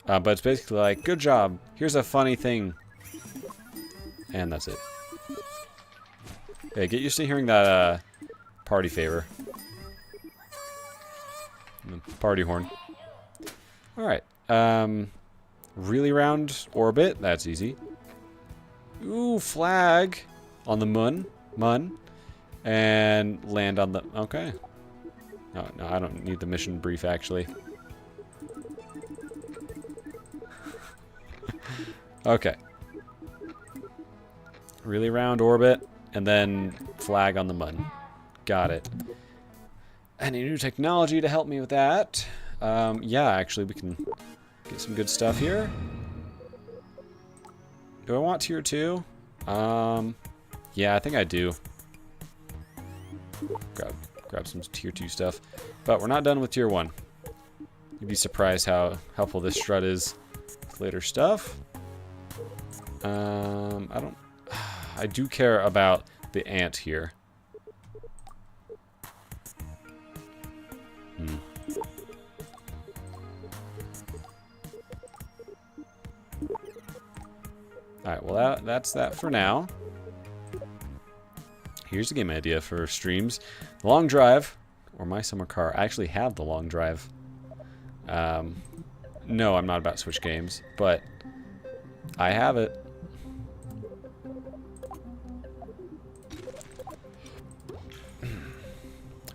But it's basically like, good job, here's a funny thing. And that's it. Okay, get used to hearing that party favor. party horn. Alright. Really round orbit. That's easy. Ooh, flag on the moon. And land on the... Okay. No, I don't need the mission brief, actually. Okay. Really round orbit, and then flag on the moon. Got it. Any new technology to help me with that? Yeah, actually, we can get some good stuff here. Do I want tier 2? Yeah, I think I do. Grab some tier 2 stuff. But we're not done with tier 1. You'd be surprised how helpful this strut is with later stuff. I do care about the ant here. Alright, well that's that for now. Here's a game idea for streams. The long drive, or my summer car. I actually have the long drive. No, I'm not about to switch games, but I have it.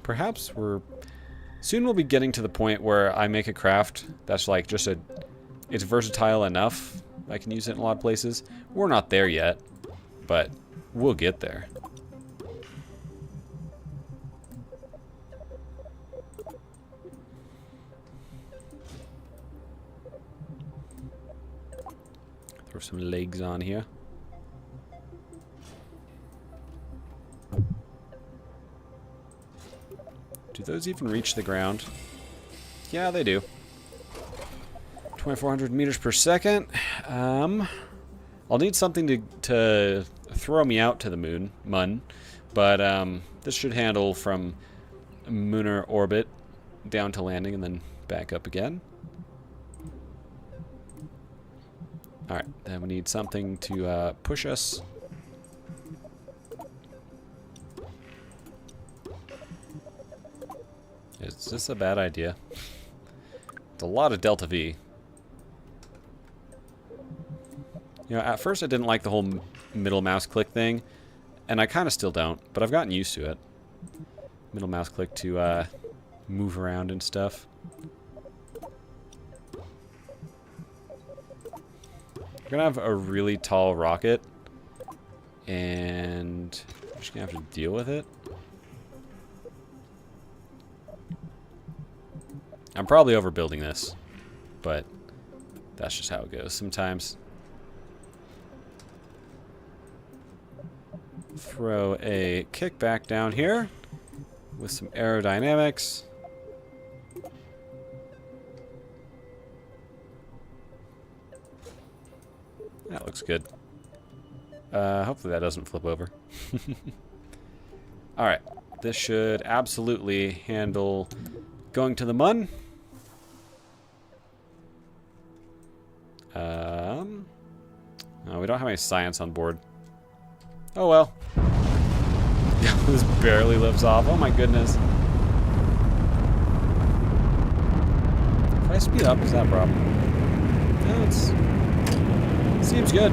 Perhaps soon we'll be getting to the point where I make a craft that's like just it's versatile enough I can use it in a lot of places. We're not there yet, but we'll get there. Throw some legs on here. Do those even reach the ground? Yeah, they do. 2,400 meters per second. I'll need something to throw me out to the moon, but this should handle from lunar orbit down to landing and then back up again. All right, then we need something to push us. Is this a bad idea? It's a lot of delta V. You know, at first I didn't like the whole middle mouse click thing, and I kind of still don't, but I've gotten used to it. Middle mouse click to move around and stuff. We're gonna have a really tall rocket, and we're just gonna have to deal with it. I'm probably overbuilding this, but that's just how it goes sometimes. Throw a kickback down here with some aerodynamics. That looks good. Hopefully that doesn't flip over. Alright, this should absolutely handle going to the moon. We don't have any science on board. Oh well. This barely lifts off. Oh my goodness. If I speed up, is that a problem? No, it seems good.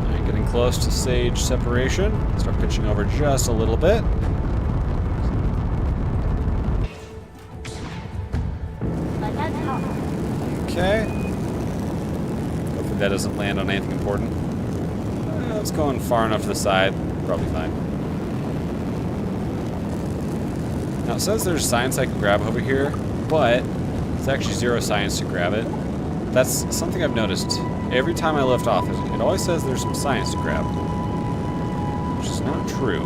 Alright, getting close to stage separation. Start pitching over just a little bit. Okay. Hopefully that doesn't land on anything important. It's going far enough to the side. Probably fine. Now it says there's science I can grab over here, but it's actually 0 science to grab it. That's something I've noticed. Every time I lift off, it always says there's some science to grab. Which is not true.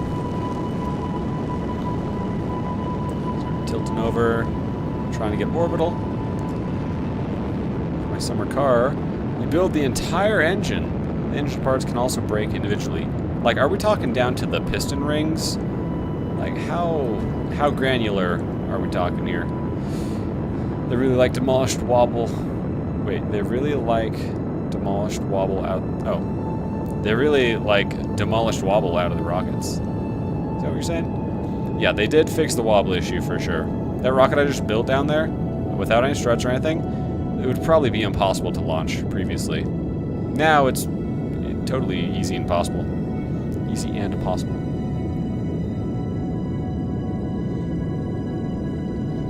Start tilting over, trying to get orbital. Summer car, we build the entire engine. The engine parts can also break individually. Like, are we talking down to the piston rings? Like, how granular are we talking here? They really like demolished wobble. Wait, they really like Demolished wobble out. Oh. They really, like, demolished wobble out of the rockets. Is that what you're saying? Yeah, they did fix the wobble issue for sure. That rocket I just built down there, without any struts or anything, it would probably be impossible to launch previously. Now it's totally easy and possible. Easy and possible.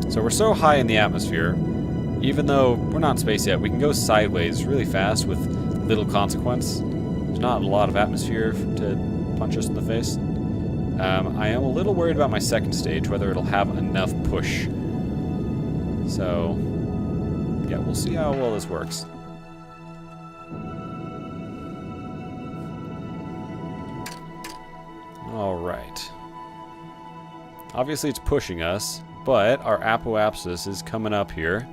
So we're so high in the atmosphere, even though we're not in space yet, we can go sideways really fast with little consequence. There's not a lot of atmosphere to punch us in the face. I am a little worried about my second stage, whether it'll have enough push. So, yeah, we'll see how well this works. Alright. Obviously it's pushing us, but our apoapsis is coming up here.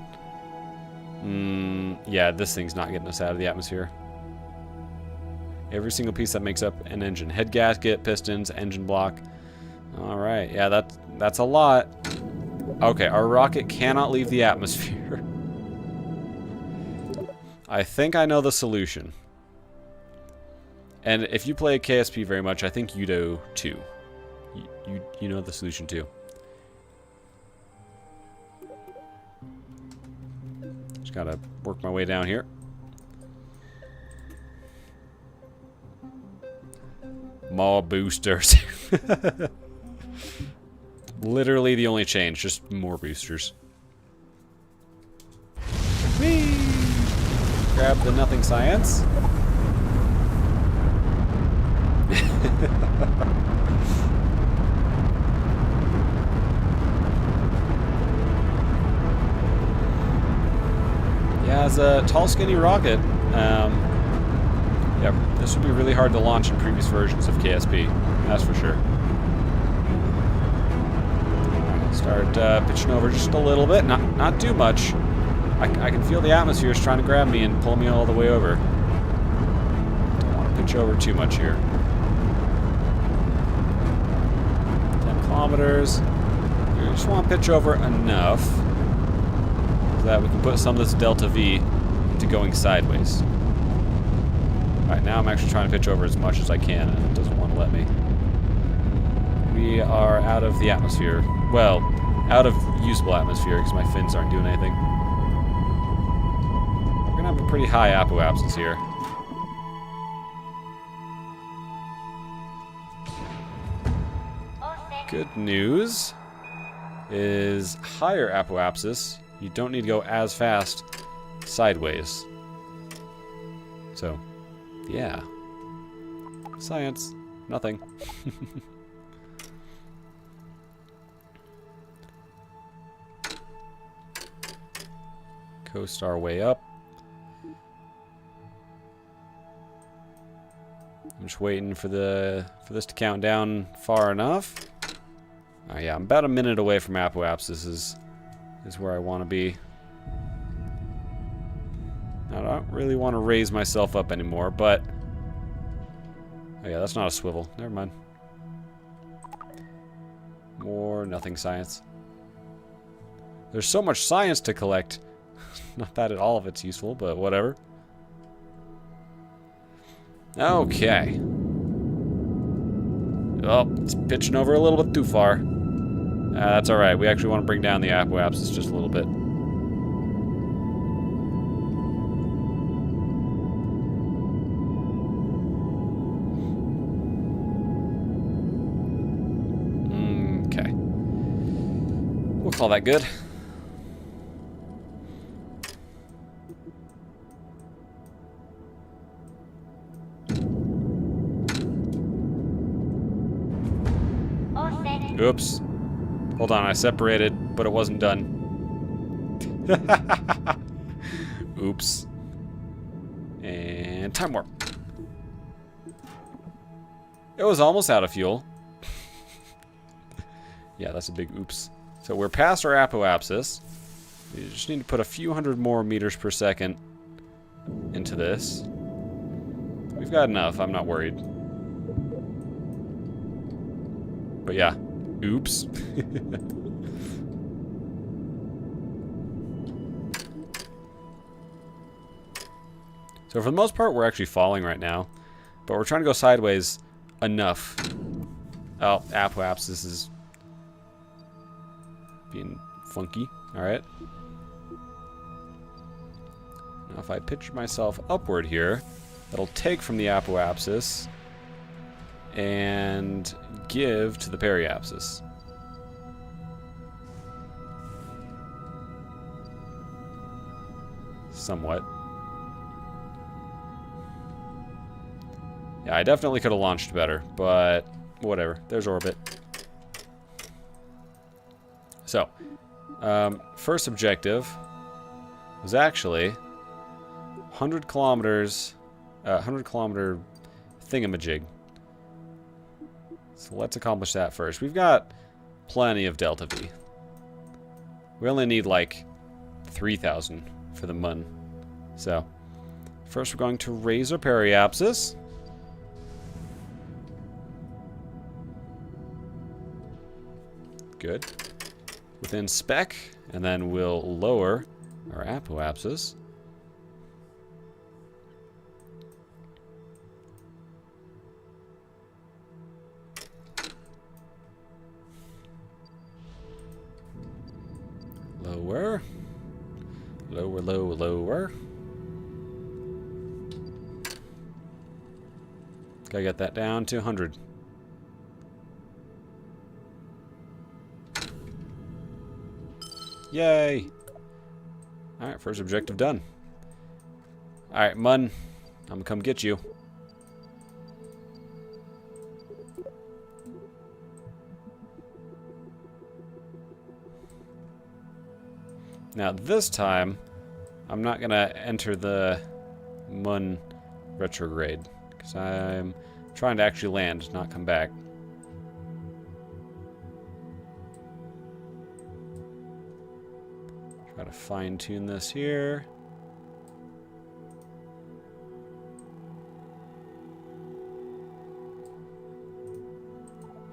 Yeah, this thing's not getting us out of the atmosphere. Every single piece that makes up an engine. Head gasket, pistons, engine block. Alright, yeah, that's a lot. Okay, our rocket cannot leave the atmosphere. I think I know the solution. And if you play KSP very much, I think you do too. You know the solution too. Just gotta work my way down here. More boosters. Literally the only change, just more boosters. Whee! Grab the nothing science. Yeah, as a tall, skinny rocket, yeah, this would be really hard to launch in previous versions of KSP, that's for sure. Start pitching over just a little bit, not too much. I can feel the atmosphere is trying to grab me and pull me all the way over. Don't want to pitch over too much here. 10 kilometers. We just want to pitch over enough so that we can put some of this delta V into going sideways. Alright, now I'm actually trying to pitch over as much as I can, and it doesn't want to let me. We are out of the atmosphere. Well, out of usable atmosphere, because my fins aren't doing anything. We're gonna have a pretty high apoapsis here. Good news is higher apoapsis, you don't need to go as fast sideways. So, yeah. Science. Nothing. Coast our way up. I'm just waiting for this to count down far enough. Oh yeah, I'm about a minute away from apoapsis is where I want to be. I don't really want to raise myself up anymore, but oh yeah, that's not a swivel. Never mind. More nothing science. There's so much science to collect. Not that at all of it's useful, but whatever. Okay. Oh, it's pitching over a little bit too far. That's alright. We actually want to bring down the apoapsis just a little bit. Okay. We'll call that good. Oops. Hold on, I separated, but it wasn't done. Oops. And time warp. It was almost out of fuel. Yeah, that's a big oops. So we're past our apoapsis. We just need to put a few hundred more meters per second into this. We've got enough, I'm not worried. But yeah. Oops. So for the most part, we're actually falling right now. But we're trying to go sideways enough. Oh, Apoapsis, this is being funky. Alright. Now if I picture myself upward here, that'll take from the Apoapsis and give to the Periapsis. Somewhat. Yeah, I definitely could have launched better, but whatever. There's orbit. So, first objective was actually 100 kilometers, 100 kilometer thingamajig. So let's accomplish that first. We've got plenty of Delta V. We only need like 3,000 for the Mun. So, first we're going to raise our Periapsis. Good. Within spec, and then we'll lower our Apoapsis. Lower. Lower, lower, lower. Gotta get that down to 100. Yay! Alright, first objective done. Alright, Mun, I'm gonna come get you. Now this time, I'm not gonna enter the Mun retrograde, because I'm trying to actually land, not come back. Try to fine-tune this here.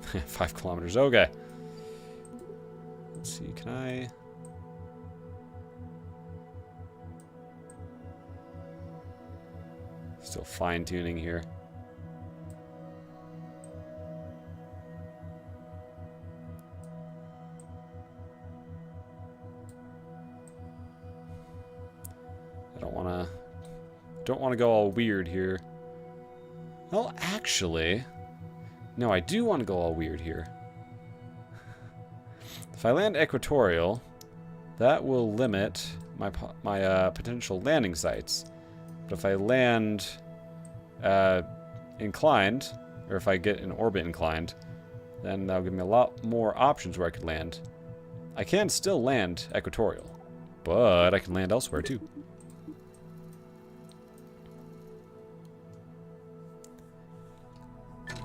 — 5 kilometers, okay. Let's see, can I... Still fine-tuning here. Don't want to go all weird here. Well, actually, no, I do want to go all weird here. If I land equatorial, that will limit my potential landing sites. But if I land inclined, or if I get in orbit inclined, then that'll give me a lot more options where I could land. I can still land equatorial, but I can land elsewhere too.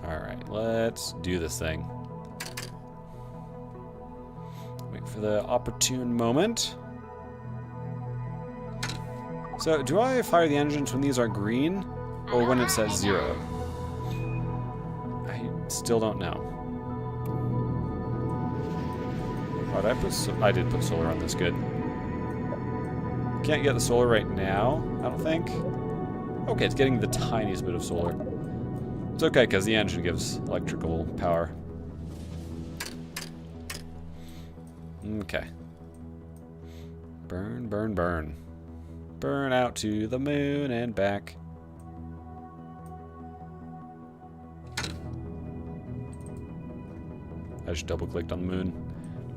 Alright, let's do this thing. Wait for the opportune moment. So, do I fire the engines when these are green, or when it's at 0? I still don't know. Oh, I did put solar on this, good. Can't get the solar right now, I don't think. Okay, it's getting the tiniest bit of solar. It's okay, because the engine gives electrical power. Okay. Burn, burn, burn. Burn out to the moon and back. I just double-clicked on the moon.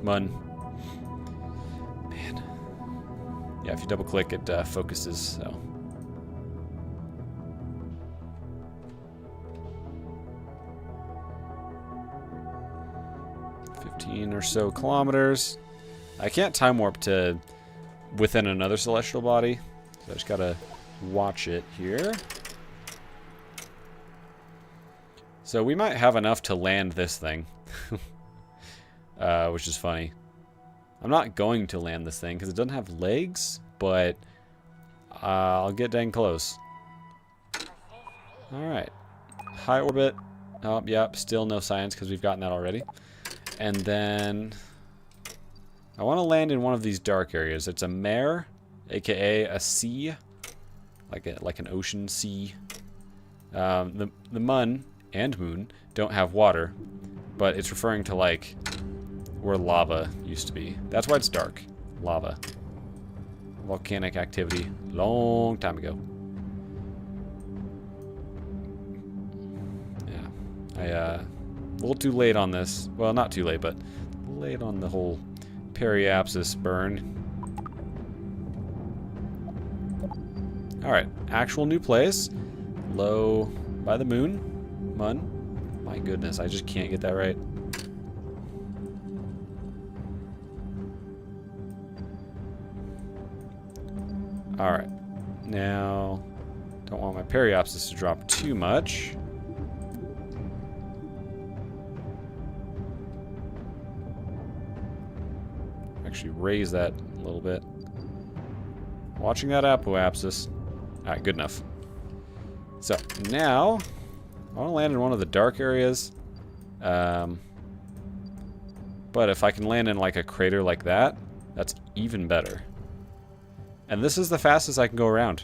Mun. Man. Yeah, if you double-click, it focuses, so... or so kilometers. I can't time warp to within another celestial body, so I just gotta watch it here. So we might have enough to land this thing, which is funny. I'm not going to land this thing because it doesn't have legs, but I'll get dang close. Alright. High orbit. Oh, yep, still no science because we've gotten that already. And then I want to land in one of these dark areas. It's a mare, aka a sea. like an ocean sea. The Mun and Moon don't have water, but it's referring to like where lava used to be. That's why it's dark. Lava. Volcanic activity long time ago. Yeah. A little too late on this. Well, not too late, but late on the whole periapsis burn. Alright, actual new place. Low by the moon. Mun. My goodness, I just can't get that right. Alright. Now, don't want my periapsis to drop too much. Actually raise that a little bit. Watching that apoapsis. Alright, good enough. So, now, I want to land in one of the dark areas. But if I can land in like a crater like that, that's even better. And this is the fastest I can go around.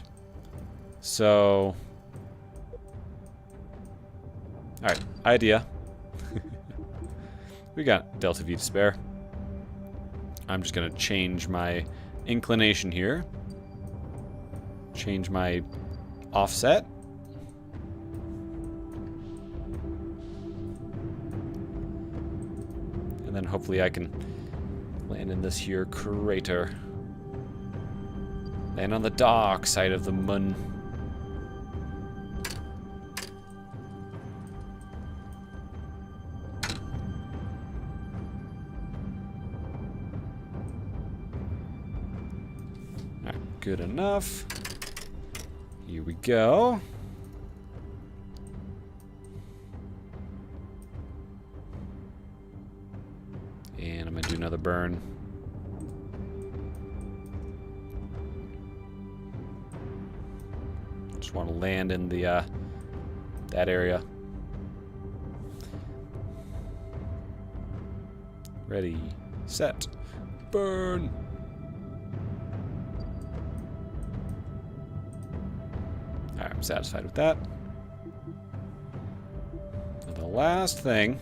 So... Alright, idea. We got delta V to spare. I'm just going to change my inclination here. Change my offset. And then hopefully I can land in this here crater. Land on the dark side of the Mun. Alright, good enough. Here we go. And I'm gonna do another burn. Just want to land in the that area. Ready, set, burn. Alright, I'm satisfied with that. And the last thing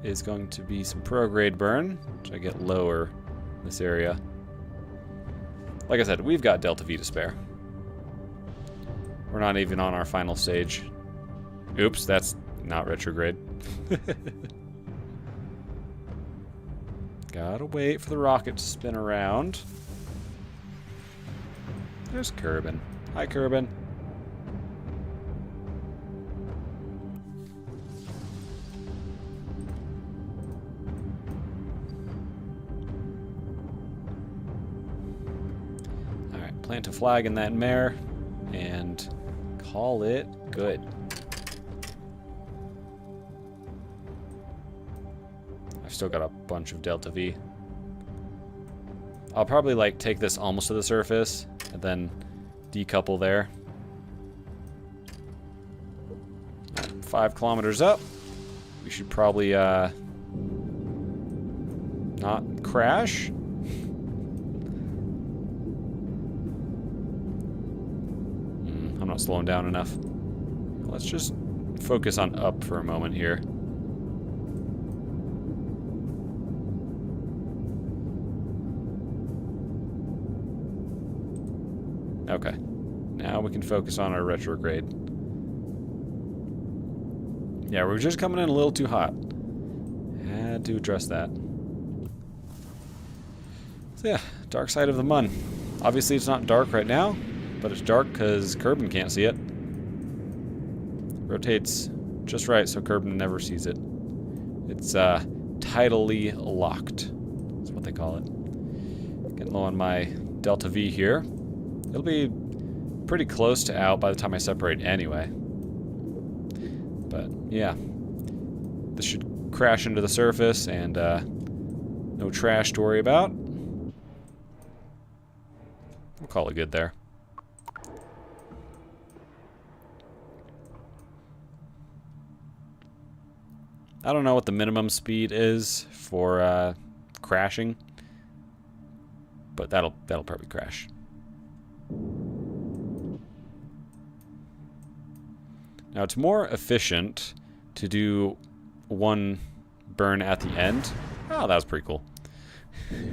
is going to be some prograde burn, which I get lower in this area. Like I said, we've got delta V to spare. We're not even on our final stage. Oops, that's not retrograde. Gotta wait for the rocket to spin around. There's Kerbin. Hi, Kerbin. Alright, plant a flag in that mare and call it good. I've still got a bunch of delta V. I'll probably like take this almost to the surface and then decouple there. 5 kilometers up. We should probably not crash. I'm not slowing down enough. Let's just focus on up for a moment here. Okay. Now we can focus on our retrograde. Yeah, we're just coming in a little too hot. Had to address that. So yeah, dark side of the Mun. Obviously it's not dark right now, but it's dark because Kerbin can't see it. Rotates just right so Kerbin never sees it. It's tidally locked. That's what they call it. Getting low on my delta V here. It'll be pretty close to out by the time I separate anyway. But yeah, this should crash into the surface and no trash to worry about. We'll call it good there. I don't know what the minimum speed is for crashing, but that'll probably crash. Now, it's more efficient to do one burn at the end. Oh, that was pretty cool.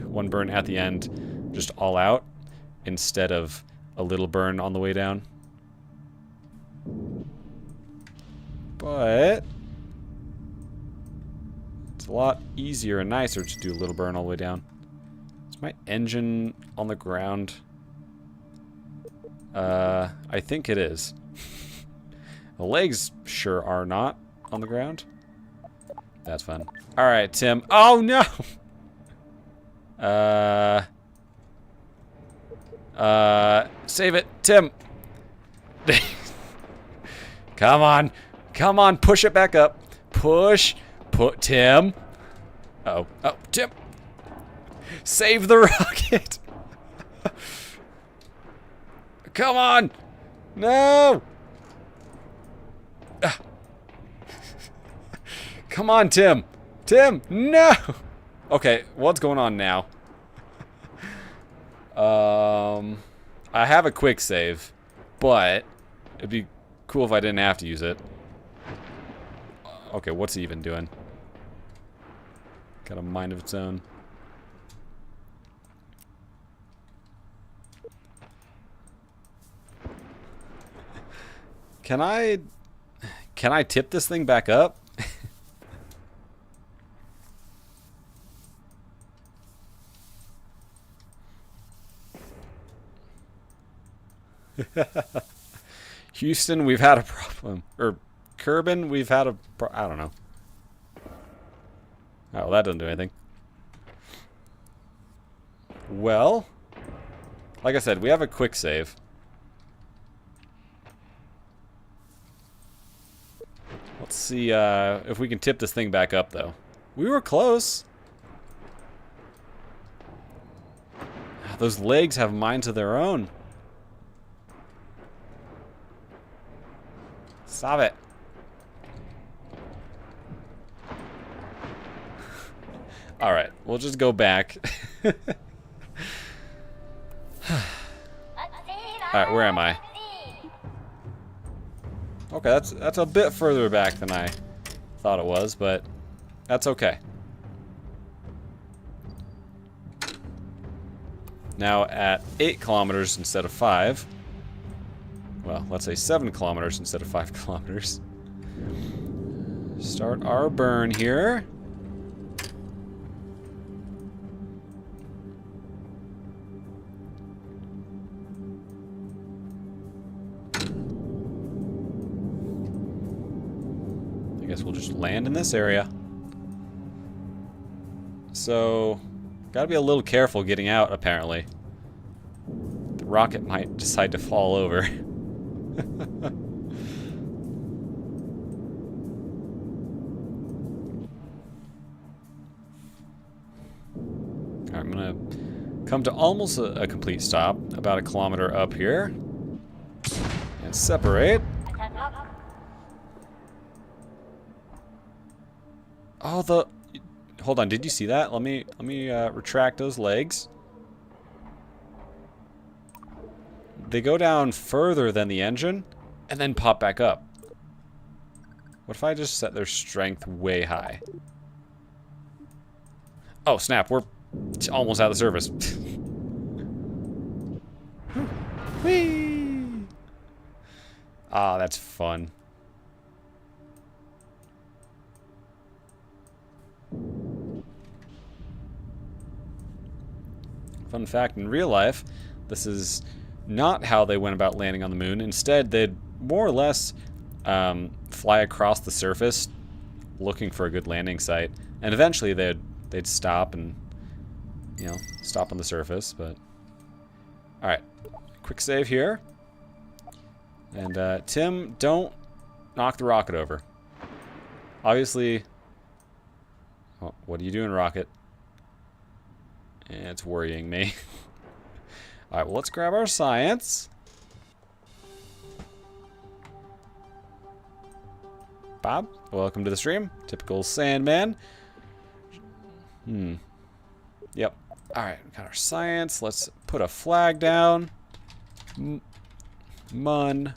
One burn at the end, just all out, instead of a little burn on the way down. But it's a lot easier and nicer to do a little burn all the way down. Is my engine on the ground? I think it is. The legs sure are not on the ground. That's fun. Alright, Tim. Oh, no! Save it, Tim. Come on. Come on, push it back up. Push. Put Tim. Uh-oh. Oh, Tim. Save the rocket. Come on. No. Come on, Tim. Tim, no. Okay, what's going on now? I have a quick save, but it'd be cool if I didn't have to use it. Okay, what's he even doing? Got a mind of its own. Can I tip this thing back up? Houston, we've had a problem. Or Kerbin, we've had a I don't know. Oh, well, that doesn't do anything. Well, like I said, we have a quick save. Let's see if we can tip this thing back up, though. We were close. Those legs have minds of their own. Stop it. Alright, we'll just go back. Alright, where am I? Okay, that's a bit further back than I thought it was, but that's okay. Now at 8 kilometers instead of 5. Well, let's say 7 kilometers instead of 5 kilometers. Start our burn here. I guess we'll just land in this area. So, gotta be a little careful getting out, apparently. The rocket might decide to fall over. I'm gonna come to almost a complete stop, about a kilometer up here, and separate. Oh, hold on, did you see that? Let me retract those legs. They go down further than the engine, and then pop back up. What if I just set their strength way high? Oh, snap, we're almost out of service. Whee! Ah, that's fun. Fun fact, in real life, this is not how they went about landing on the moon. Instead, they'd more or less fly across the surface looking for a good landing site. And eventually they'd stop and, you know, stop on the surface, but... Alright, quick save here. And Tim, don't knock the rocket over. Obviously... Oh, what are you doing, rocket? It's worrying me. Alright, well, let's grab our science. Bob, welcome to the stream. Typical Sandman. Yep. Alright, we got our science. Let's put a flag down. Mun.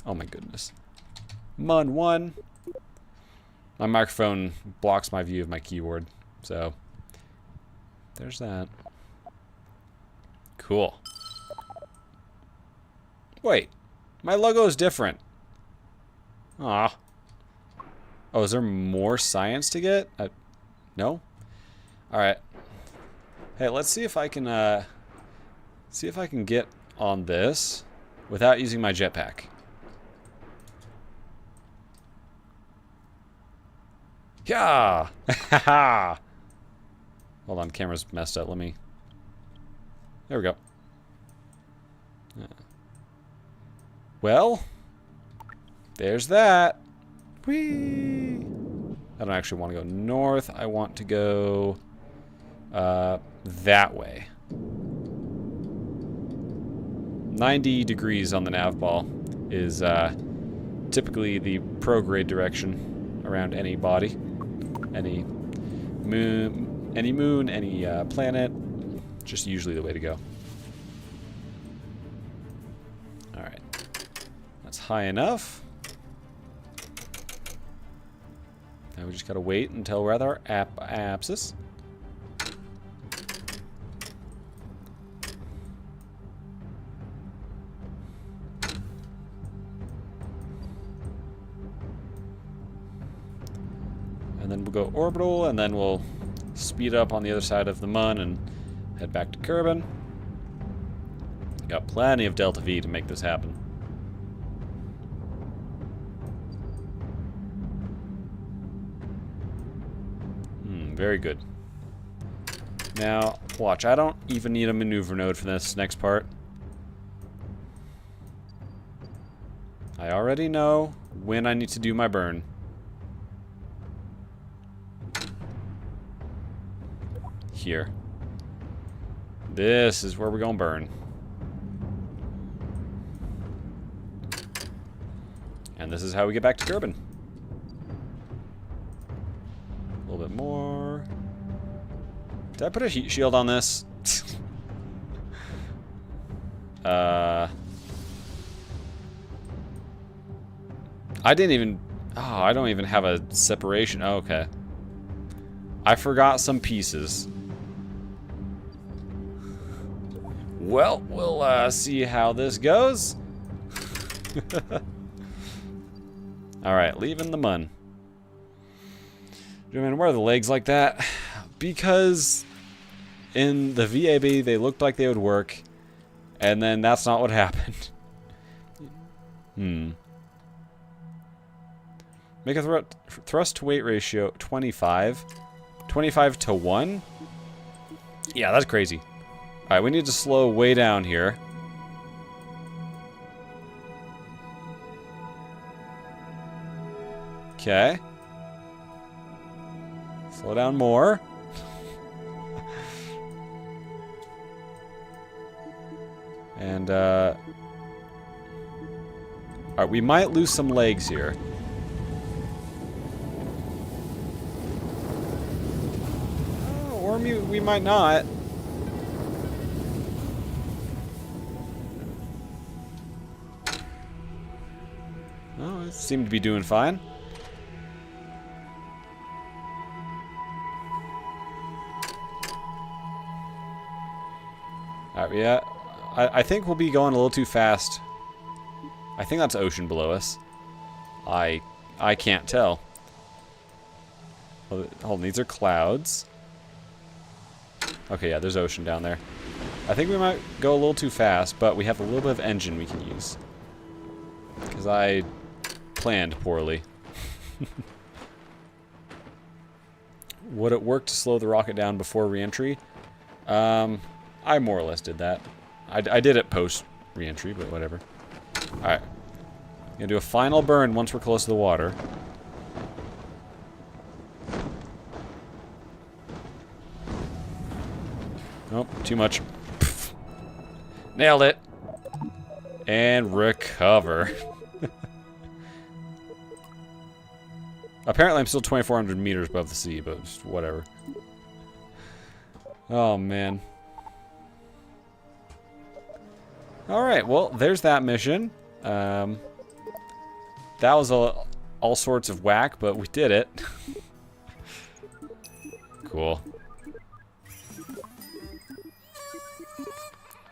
Oh my goodness. Mun 1. My microphone blocks my view of my keyboard, so there's that. Cool. Wait, my logo is different. Ah. Oh, is there more science to get? No? Alright. Hey, let's see if I can get on this without using my jetpack. Yeah! Haha! Hold on, camera's messed up. Let me... There we go. Well, there's that. Whee! I don't actually want to go north. I want to go that way. 90 degrees on the nav ball is typically the prograde direction around any body, any moon, any planet. Just usually the way to go. All right, that's high enough. Now we just gotta wait until we're at our apsis. And then we'll go orbital, and then we'll speed up on the other side of the Mun and head back to Kerbin. Got plenty of Delta V to make this happen. Very good. Now, watch. I don't even need a maneuver node for this next part. I already know when I need to do my burn. Here. This is where we're gonna burn. And this is how we get back to Kerbin. A little bit more. Did I put a heat shield on this? I didn't even... Oh, I don't even have a separation. Oh, okay. I forgot some pieces. Well, we'll see how this goes. Alright, leaving the Mun. Man, why are the legs like that? Because in the VAB they looked like they would work, and then that's not what happened. Make a thrust to weight ratio 25. 25 to 1? Yeah, that's crazy. Alright, we need to slow way down here. Okay. Slow down more. And, alright, we might lose some legs here. Oh, or we might not. Oh, it seemed to be doing fine. Alright, yeah. I think we'll be going a little too fast. I think that's ocean below us. I can't tell. Hold on, these are clouds. Okay, yeah, there's ocean down there. I think we might go a little too fast, but we have a little bit of engine we can use. Because I planned poorly. Would it work to slow the rocket down before re-entry? I more or less did that. I did it post re-entry, but whatever. Alright. Gonna do a final burn once we're close to the water. Nope, too much. Nailed it. And recover. Apparently I'm still 2,400 meters above the sea, but just whatever. Oh, man. Alright, well, there's that mission. Thanks That was all sorts of whack, but we did it. Cool.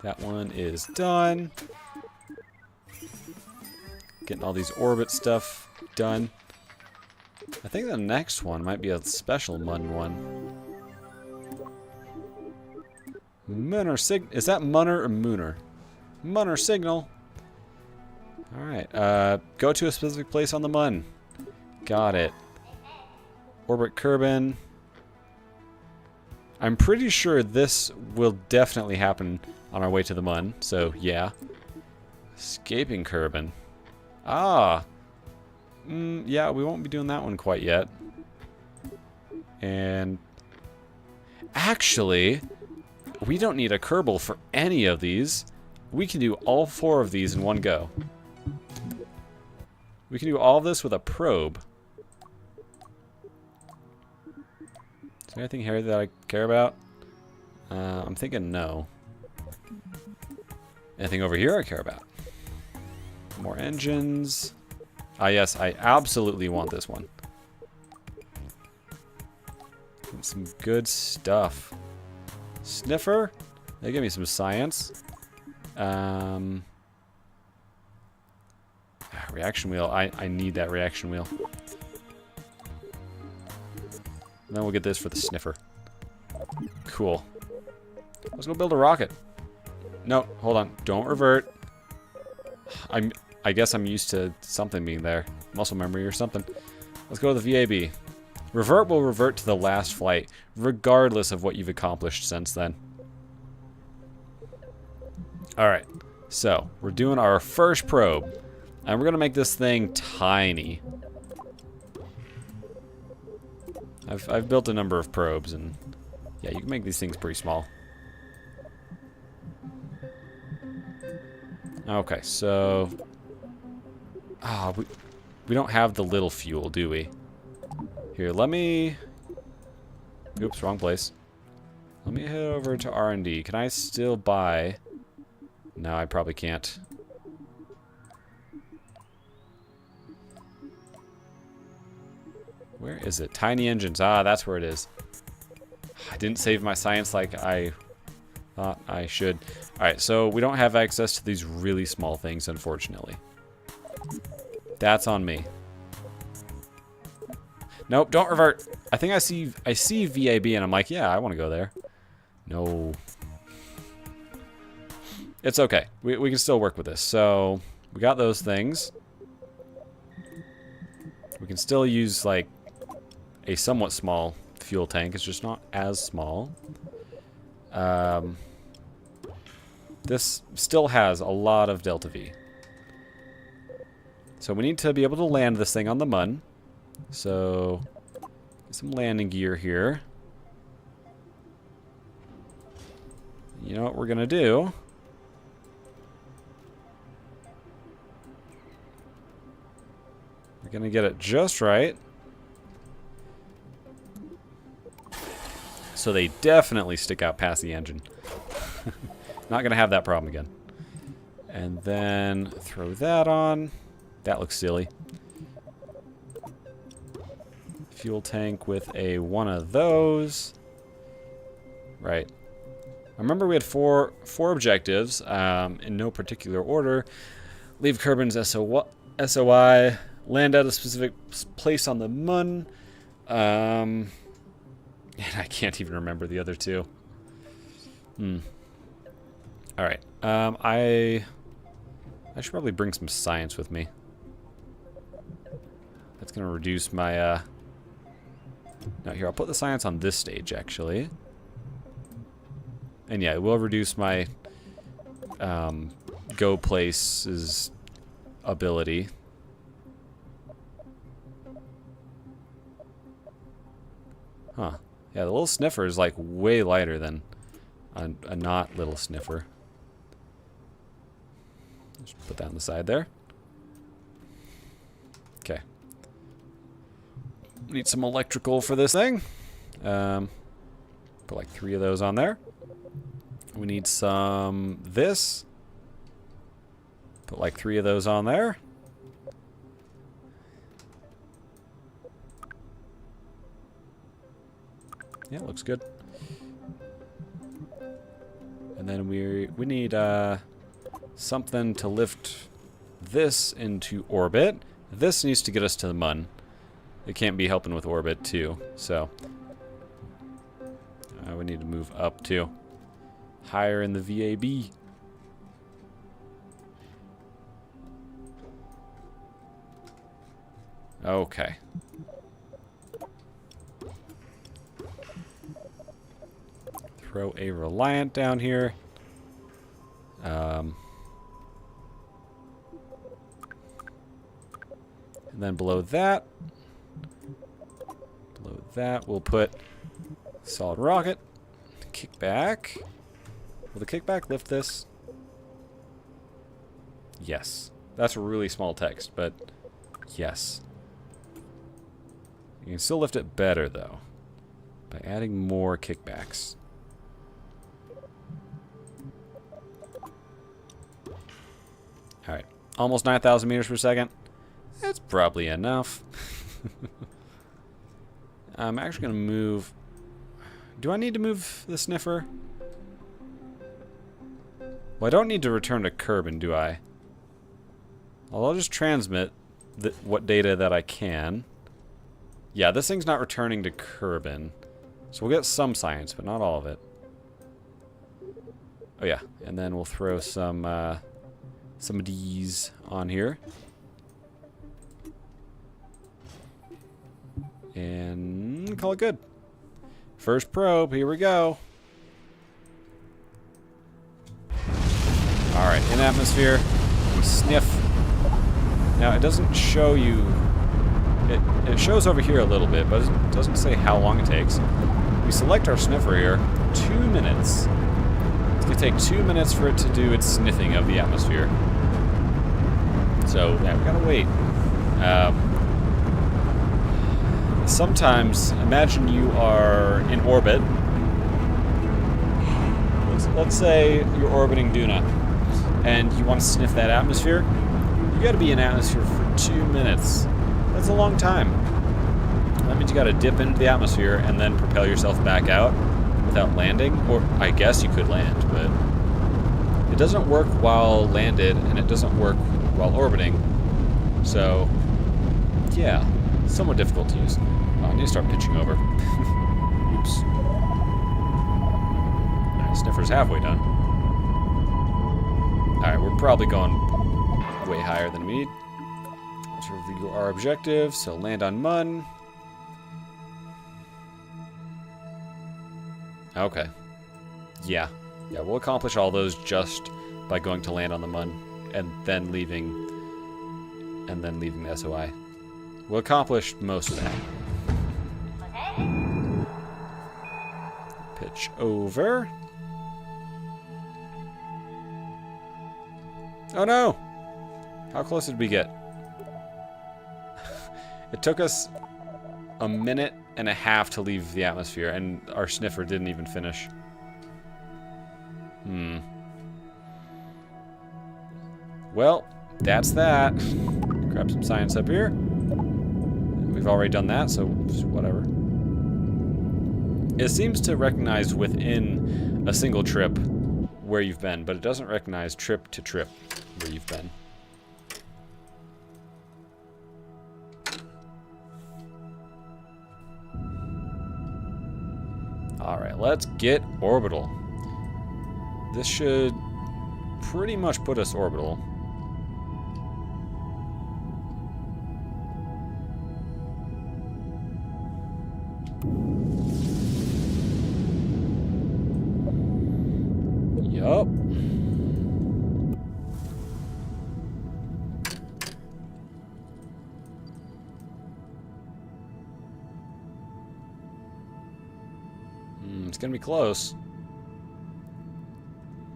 That one is done. Getting all these orbit stuff done. I think the next one might be a special Mun one. Munner is that Munner or Mooner? Munner signal. Alright, go to a specific place on the Mun. Got it. Orbit Kerbin. I'm pretty sure this will definitely happen on our way to the Mun, so yeah. Escaping Kerbin. Ah! Yeah, we won't be doing that one quite yet. And actually, we don't need a Kerbal for any of these. We can do all 4 of these in one go. We can do all of this with a probe. Is there anything here that I care about? I'm thinking no. Anything over here I care about? More engines. Ah, yes, I absolutely want this one. Some good stuff. Sniffer? They give me some science. Reaction wheel. I need that reaction wheel. And then we'll get this for the sniffer. Cool. Let's go build a rocket. No, hold on. Don't revert. I guess I'm used to something being there. Muscle memory or something. Let's go to the VAB. Revert will revert to the last flight, regardless of what you've accomplished since then. Alright, so we're doing our first probe. And we're going to make this thing tiny. I've built a number of probes, and yeah, you can make these things pretty small. Okay, so... we don't have the little fuel, do we? Here, let me... Oops, wrong place. Let me head over to R&D. Can I still buy... No, I probably can't. Where is it? Tiny engines. Ah, that's where it is. I didn't save my science like I thought I should. Alright, so we don't have access to these really small things, unfortunately. That's on me. Nope, don't revert. I think I see VAB and I'm like, yeah, I want to go there. No. It's okay. We can still work with this. So, we got those things. We can still use, like, a somewhat small fuel tank. It's just not as small. This still has a lot of Delta V. So we need to be able to land this thing on the Mun. So, get some landing gear here. You know what we're gonna do? We're gonna get it just right. So they definitely stick out past the engine. Not gonna have that problem again. And then throw that on. That looks silly. Fuel tank with one of those. Right. I remember we had four objectives in no particular order. Leave Kerbin's SOI. Land at a specific place on the Mun. And I can't even remember the other two. Alright. I should probably bring some science with me. That's going to reduce my... No, here, I'll put the science on this stage, actually. And yeah, it will reduce my go places ability. Huh. Yeah, the little sniffer is like way lighter than a not little sniffer. Just put that on the side there. Okay. Need some electrical for this thing. Put like 3 of those on there. We need some this. Put like 3 of those on there. Yeah, looks good. And then we need something to lift this into orbit. This needs to get us to the Mun. It can't be helping with orbit too, so we need to move up too. Higher in the VAB. Okay. Throw a Reliant down here. And then below that, we'll put solid rocket. Kickback. Will the kickback lift this? Yes. That's really small text, but yes. You can still lift it better, though, by adding more kickbacks. Alright. Almost 9,000 meters per second. That's probably enough. I'm actually going to move... Do I need to move the sniffer? Well, I don't need to return to Kerbin, do I? Well, I'll just transmit what data that I can. Yeah, this thing's not returning to Kerbin. So we'll get some science, but not all of it. Oh yeah, and then we'll throw some of these on here. And call it good. First probe, here we go. Alright, in atmosphere, we sniff. Now, it doesn't show you... It shows over here a little bit, but it doesn't say how long it takes. We select our sniffer here, 2 minutes. It's going to take 2 minutes for it to do its sniffing of the atmosphere. So, yeah, we gotta wait. Sometimes, imagine you are in orbit. Let's say you're orbiting Duna, and you want to sniff that atmosphere. You gotta be in atmosphere for 2 minutes. That's a long time. That means you gotta dip into the atmosphere and then propel yourself back out without landing. Or, I guess you could land, but it doesn't work while landed, and it doesn't work while orbiting. So, yeah, somewhat difficult to use. Oh, I need to start pitching over. Oops. Alright, sniffer's halfway done. Alright, we're probably going way higher than we need. Let's review our objective. So land on Mun. Okay. Yeah. Yeah, we'll accomplish all those just by going to land on the Mun and then leaving the SOI. We'll accomplish most of that. Pitch over. Oh no! How close did we get? It took us a minute and a half to leave the atmosphere, and our sniffer didn't even finish. Well, that's that. Grab some science up here. We've already done that, so whatever. It seems to recognize within a single trip where you've been, but it doesn't recognize trip to trip where you've been. Alright, let's get orbital. This should pretty much put us orbital. Yup. It's gonna be close.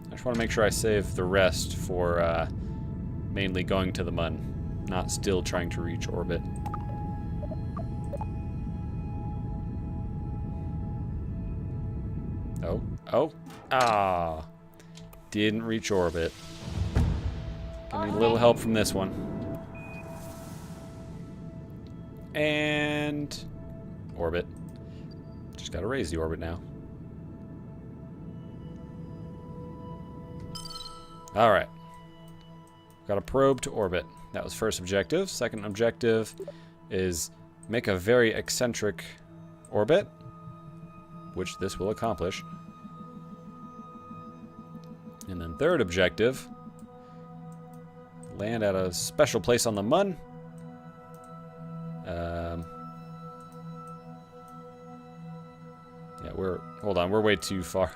I just want to make sure I save the rest for mainly going to the Mun, not still trying to reach orbit. Oh. Ah. Didn't reach orbit. Gonna need a little help from this one. And orbit. Just Gotta raise the orbit now. Alright. Got a probe to orbit. That was first objective. Second objective is make a very eccentric orbit, which this will accomplish. And then third objective, land at a special place on the Mun. Yeah, hold on, we're way too far.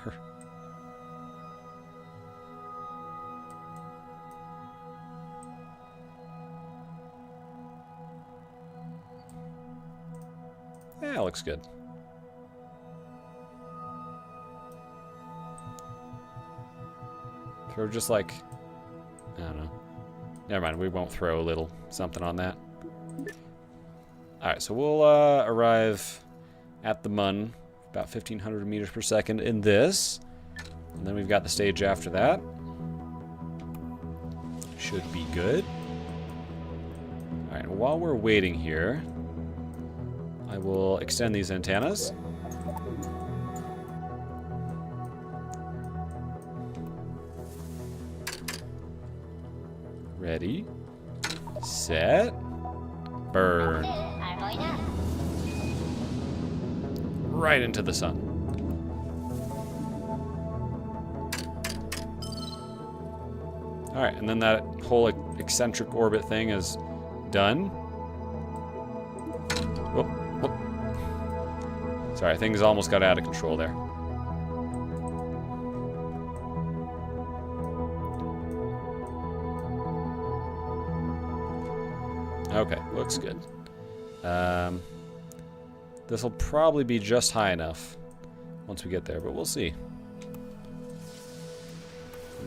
Yeah, looks good. Throw just like, I don't know. Never mind, we won't throw a little something on that. Alright, so we'll arrive at the Mun, about 1,500 meters per second in this. And then we've got the stage after that. Should be good. Alright, while we're waiting here, I will extend these antennas. Ready, set, burn. Right into the sun. Alright, and then that whole eccentric orbit thing is done. Whoop, whoop. Sorry, things almost got out of control there. Okay, looks good. This will probably be just high enough once we get there, but we'll see.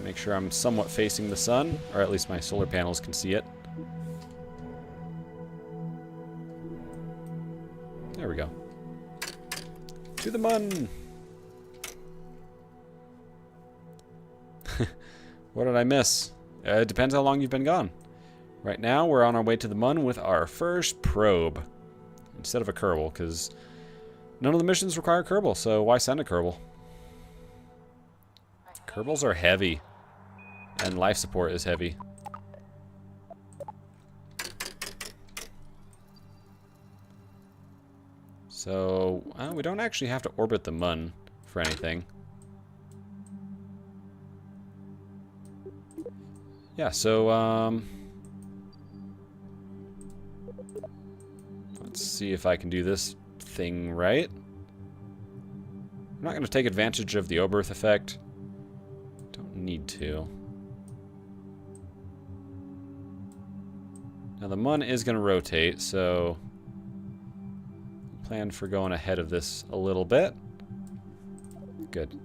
Make sure I'm somewhat facing the sun, or at least my solar panels can see it. There we go. To the Mun! What did I miss? It depends how long you've been gone. Right now, we're on our way to the Mun with our first probe. Instead of a Kerbal, because none of the missions require Kerbal, so why send a Kerbal? Kerbals are heavy, and life support is heavy. So, we don't actually have to orbit the Mun for anything. Yeah, so, let's see if I can do this thing right. I'm not going to take advantage of the Oberth effect. Don't need to. Now the Mun is going to rotate, so plan for going ahead of this a little bit. Good.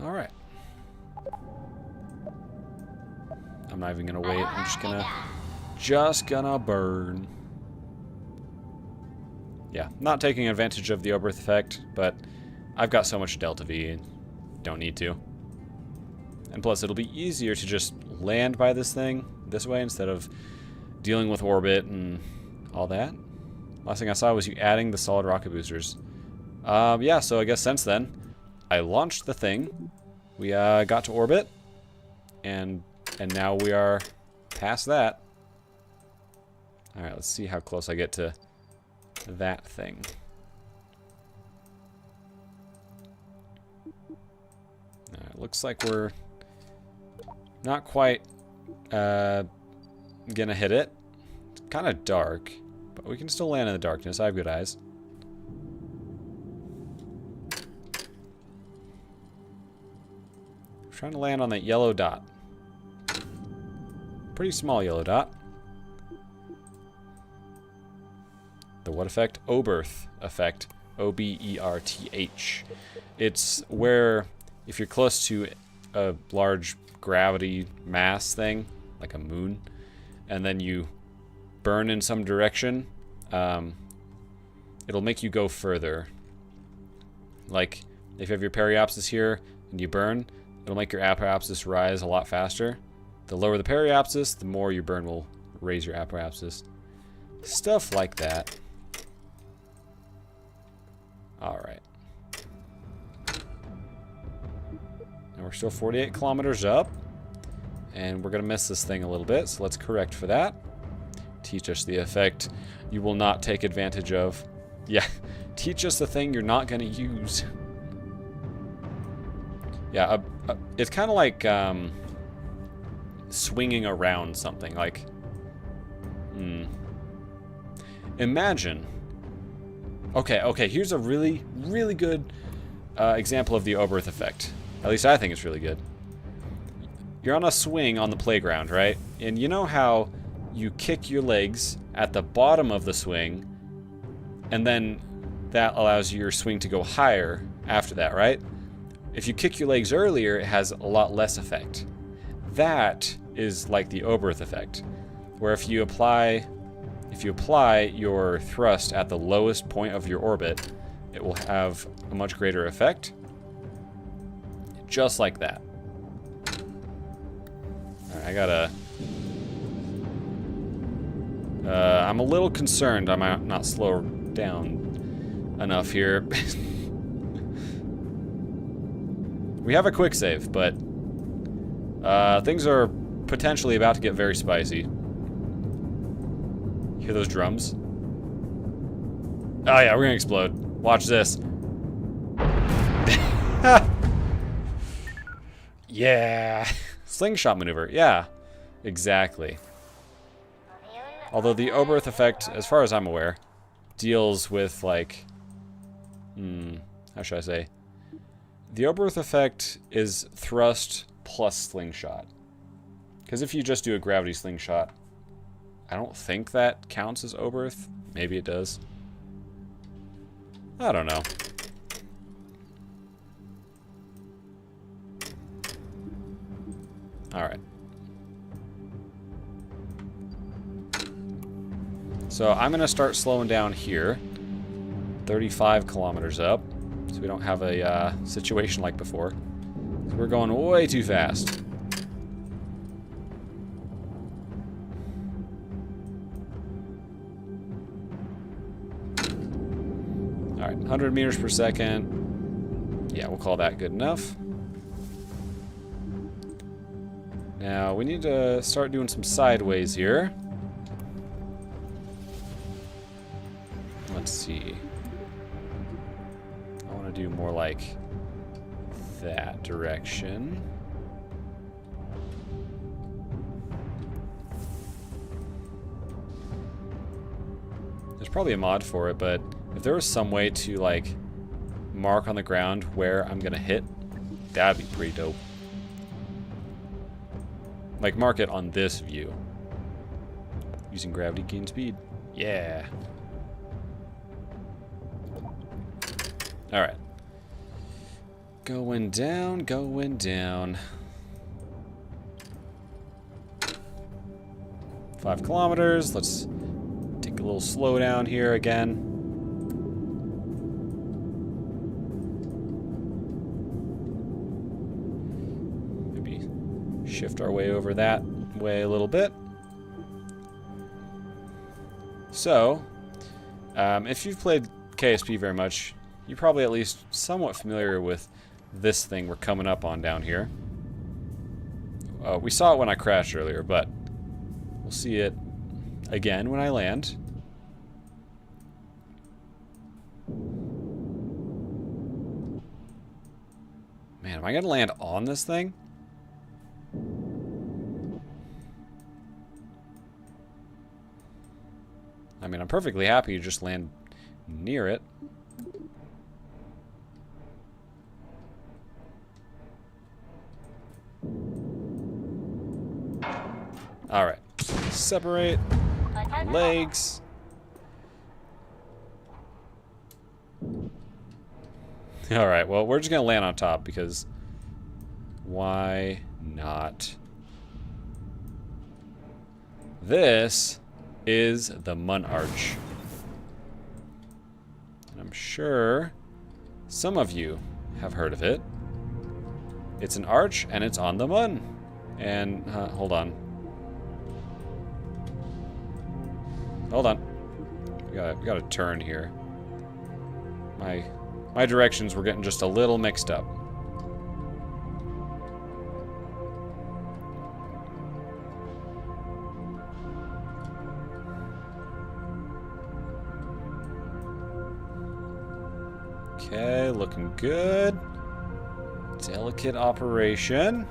All right. I'm not even gonna wait. I'm just gonna burn. Yeah, not taking advantage of the Oberth effect, but I've got so much Delta V, don't need to. And plus, it'll be easier to just land by this thing this way instead of dealing with orbit and all that. Last thing I saw was you adding the solid rocket boosters. Yeah, so I guess since then, I launched the thing. We got to orbit, and now we are past that. All right, let's see how close I get to that thing. All right, looks like we're not quite gonna hit it. It's kind of dark, but we can still land in the darkness. I have good eyes. Trying to land on that yellow dot. Pretty small yellow dot. The what effect? Oberth effect. O-B-E-R-T-H. It's where if you're close to a large gravity mass thing, like a moon, and then you burn in some direction, it'll make you go further. Like if you have your periapsis here and you burn, It'll make your apoapsis rise a lot faster. The lower the periapsis, the more your burn will raise your apoapsis. Stuff like that. Alright. And we're still 48 kilometers up. And we're going to miss this thing a little bit, so let's correct for that. Teach us the effect you will not take advantage of. Yeah, teach us the thing you're not going to use. Yeah, it's kind of like swinging around something. Like, imagine. Okay, here's a really, really good example of the Oberth effect. At least I think it's really good. You're on a swing on the playground, right? And you know how you kick your legs at the bottom of the swing, and then that allows your swing to go higher after that, right? If you kick your legs earlier, it has a lot less effect. That is like the Oberth effect, where if you apply your thrust at the lowest point of your orbit, it will have a much greater effect. Just like that. Alright, I gotta... I'm a little concerned I might not slow down enough here. We have a quick save, but things are potentially about to get very spicy. Hear those drums? Oh yeah, we're gonna explode. Watch this. Yeah. Slingshot maneuver. Yeah, exactly. Although the Oberth effect, as far as I'm aware, deals with like... how should I say? The Oberth effect is thrust plus slingshot. Because if you just do a gravity slingshot, I don't think that counts as Oberth. Maybe it does. I don't know. Alright. So I'm going to start slowing down here. 35 kilometers up. So we don't have a situation like before. So we're going way too fast. Alright, 100 meters per second. Yeah, we'll call that good enough. Now, we need to start doing some sideways here. Let's see. I want to do more like that direction. There's probably a mod for it, but if there was some way to like mark on the ground where I'm gonna hit, that'd be pretty dope. Like mark it on this view. Using gravity gain speed. Yeah. Alright. Going down, going down. 5 kilometers. Let's take a little slow down here again. Maybe shift our way over that way a little bit. So, if you've played KSP very much, you're probably at least somewhat familiar with this thing we're coming up on down here. We saw it when I crashed earlier, but we'll see it again when I land. Man, am I gonna land on this thing? I mean, I'm perfectly happy to just land near it. Alright. Separate legs. Alright, well, we're just gonna land on top because why not? This is the Mun Arch. And I'm sure some of you have heard of it. It's an arch, and it's on the Mun. And, hold on. Hold on. We gotta turn here. My directions were getting just a little mixed up. Okay, looking good. Delicate operation.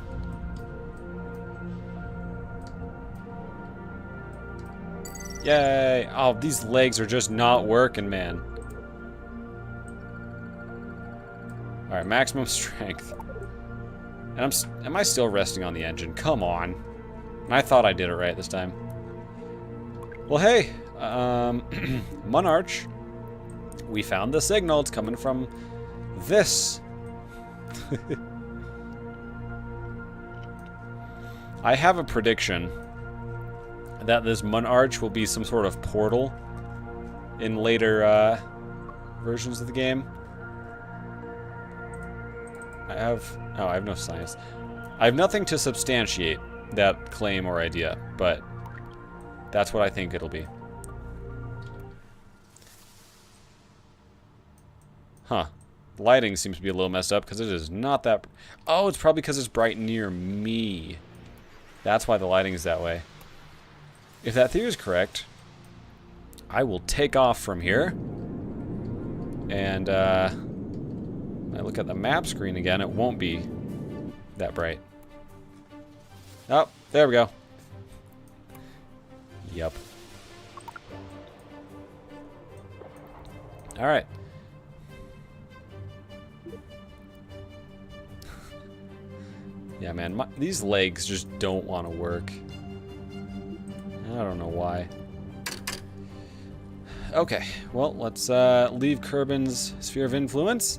Yay! Oh, these legs are just not working, man. Alright, maximum strength. And am I still resting on the engine? Come on. And I thought I did it right this time. Well, hey, Monarch. We found the signal. It's coming from this. I have a prediction that this Monarch will be some sort of portal in later versions of the game. I have no science. I have nothing to substantiate that claim or idea, but that's what I think it'll be. Huh. The lighting seems to be a little messed up because it is not that... Oh, it's probably because it's bright near me. That's why the lighting is that way. If that theory is correct, I will take off from here. And, when I look at the map screen again, it won't be that bright. Oh, there we go. Yep. Alright. Yeah, man, these legs just don't want to work. I don't know why. Okay, well, let's leave Kerbin's sphere of influence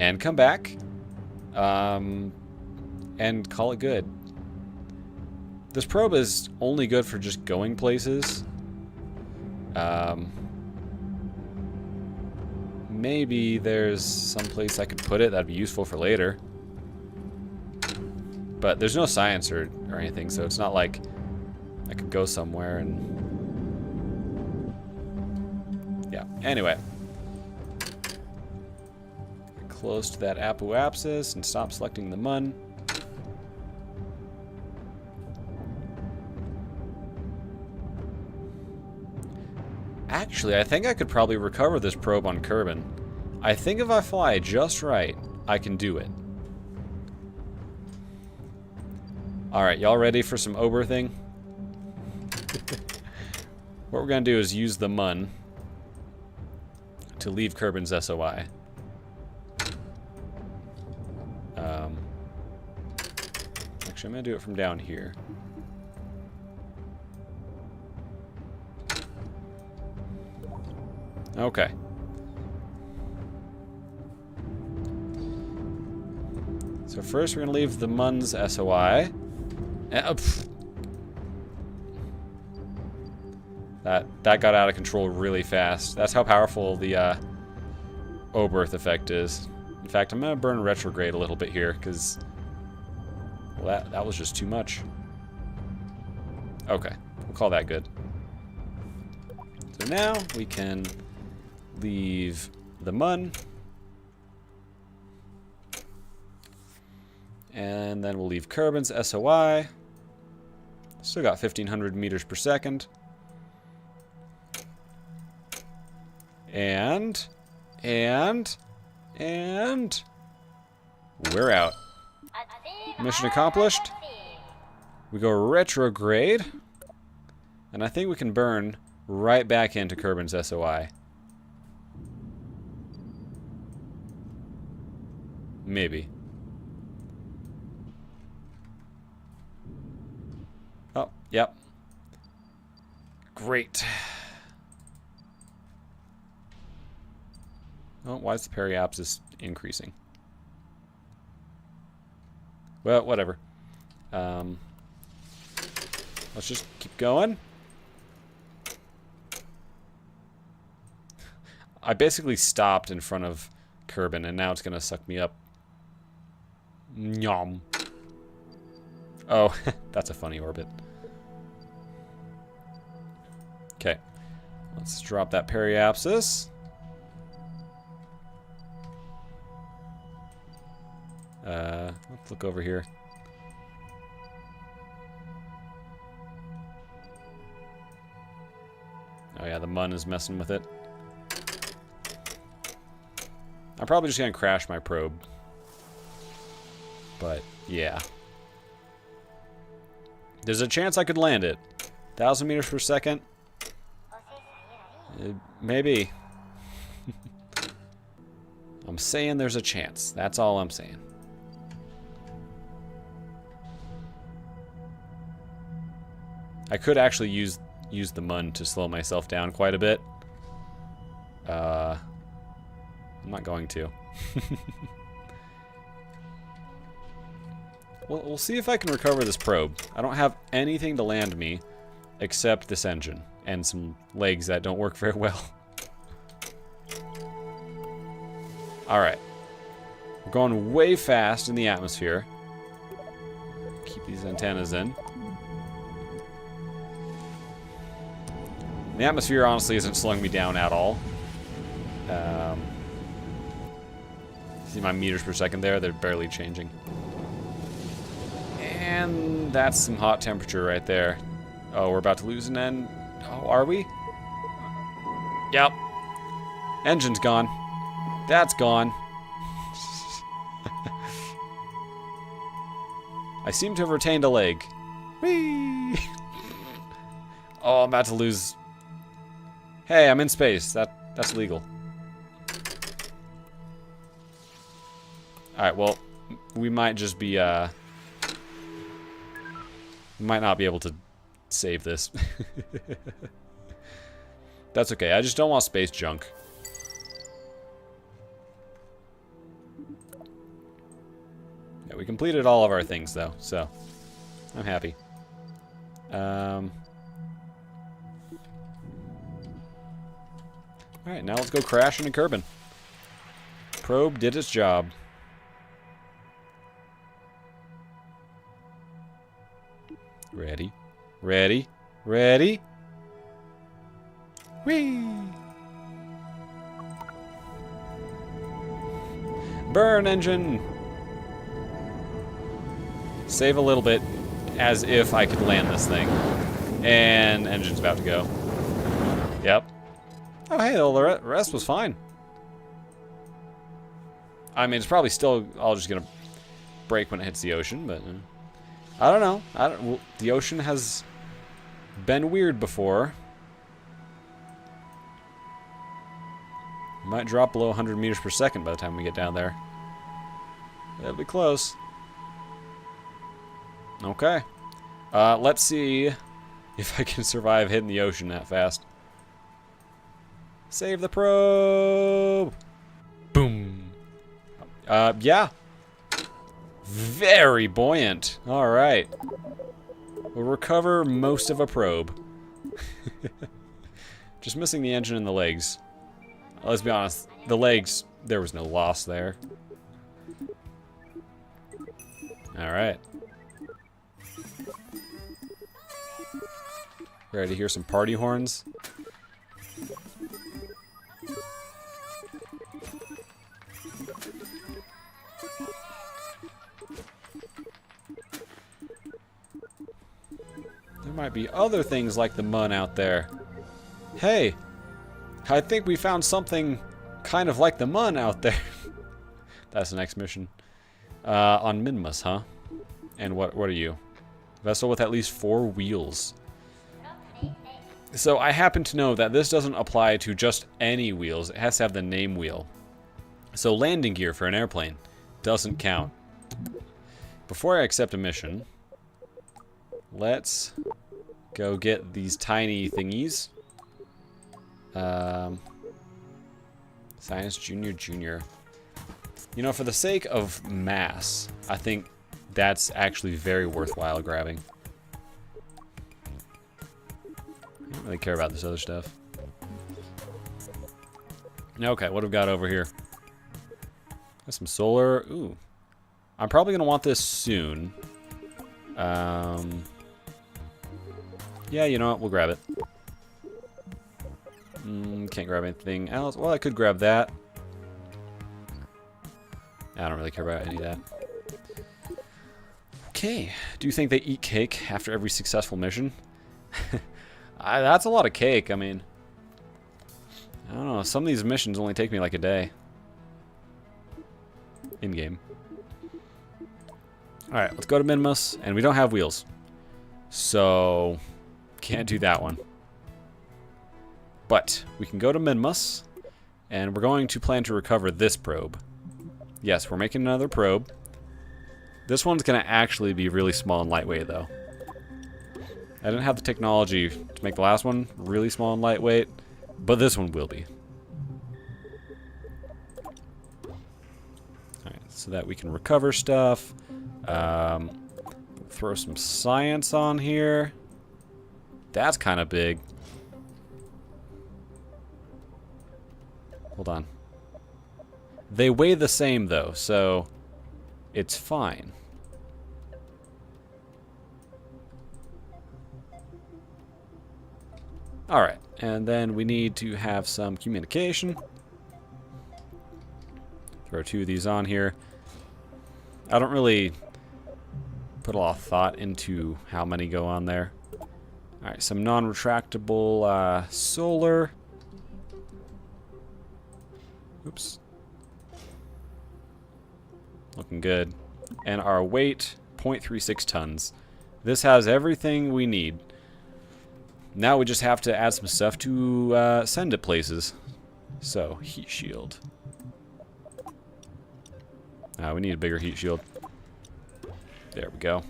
and come back and call it good. This probe is only good for just going places. Maybe there's some place I could put it that'd be useful for later. But there's no science or anything, so it's not like I could go somewhere and... Yeah, anyway. Get close to that apoapsis and stop selecting the Mun. Actually, I think I could probably recover this probe on Kerbin. I think if I fly just right, I can do it. Alright, y'all ready for some Ober thing? What we're gonna do is use the Mun to leave Kerbin's SOI. Actually, I'm gonna do it from down here. Okay. So first we're gonna leave the Mun's SOI. That got out of control really fast. That's how powerful the Oberth effect is. In fact, I'm gonna burn retrograde a little bit here because, well, that was just too much. Okay, we'll call that good. So now we can leave the Mun, and then we'll leave Kerbin's SOI. Still got 1,500 meters per second. And we're out. Mission accomplished. We go retrograde. And I think we can burn right back into Kerbin's SOI. Maybe. Oh, yep. Great. Oh, why is the periapsis increasing? Well, whatever. Let's just keep going. I basically stopped in front of Kerbin, and now it's gonna suck me up. Nyom. Oh, that's a funny orbit. Okay. Let's drop that periapsis. Let's look over here. Oh yeah, the mun is messing with it. I'm probably just gonna crash my probe. But, yeah. There's a chance I could land it. 1,000 meters per second? Maybe. I'm saying there's a chance. That's all I'm saying. I could actually use the mun to slow myself down quite a bit. I'm not going to. We'll see if I can recover this probe. I don't have anything to land me except this engine and some legs that don't work very well. Alright. We're going way fast in the atmosphere. Keep these antennas in. The atmosphere honestly isn't slowing me down at all. See my meters per second there? They're barely changing. And that's some hot temperature right there. Oh, we're about to lose an end. Oh, are we? Yep. Engine's gone. That's gone. I seem to have retained a leg. Whee! Oh, I'm about to lose. Hey, I'm in space. That's legal. Alright, well, we might just be, we might not be able to save this. That's okay, I just don't want space junk. Yeah, we completed all of our things, though, so I'm happy. Alright, now let's go crash into Kerbin. Probe did its job. Ready, ready, ready. Whee! Burn, engine! Save a little bit, as if I could land this thing. And engine's about to go. Yep. Oh, hey, the rest was fine. I mean, it's probably still all just gonna break when it hits the ocean, but I don't know. Well, the ocean has been weird before. Might drop below 100 meters per second by the time we get down there. That'll be close. Okay. Let's see if I can survive hitting the ocean that fast. Save the probe! Boom! Yeah. Very buoyant. Alright. We'll recover most of a probe. Just missing the engine and the legs. Let's be honest, the legs, there was no loss there. Alright. Ready to hear some party horns? There might be other things like the mun out there. Hey, I think we found something kind of like the mun out there. That's the next mission. On Minmus, huh? And what are you? Vessel with at least 4 wheels. So I happen to know that this doesn't apply to just any wheels. It has to have the name wheel. So landing gear for an airplane doesn't count. Before I accept a mission, let's go get these tiny thingies. Science Junior. You know, for the sake of mass, I think that's actually very worthwhile grabbing. I don't really care about this other stuff. Okay, what have we got over here? Got some solar. Ooh. I'm probably going to want this soon. Yeah, you know what? We'll grab it. Can't grab anything else. Well, I could grab that. I don't really care about any of that. Okay. Do you think they eat cake after every successful mission? That's a lot of cake. I mean, I don't know. Some of these missions only take me like a day. In-game. Alright, let's go to Minmus. And we don't have wheels. So, can't do that one. But, we can go to Minmus. And we're going to plan to recover this probe. Yes, we're making another probe. This one's going to actually be really small and lightweight, though. I didn't have the technology to make the last one really small and lightweight, but this one will be. Alright, so that we can recover stuff. Throw some science on here. That's kind of big. Hold on. They weigh the same, though, so it's fine. Alright, and then we need to have some communication. Throw 2 of these on here. I don't really put a lot of thought into how many go on there. Alright, some non-retractable solar. Oops. Looking good. And our weight, 0.36 tons. This has everything we need. Now we just have to add some stuff to send it places. So, heat shield. We need a bigger heat shield. There we go.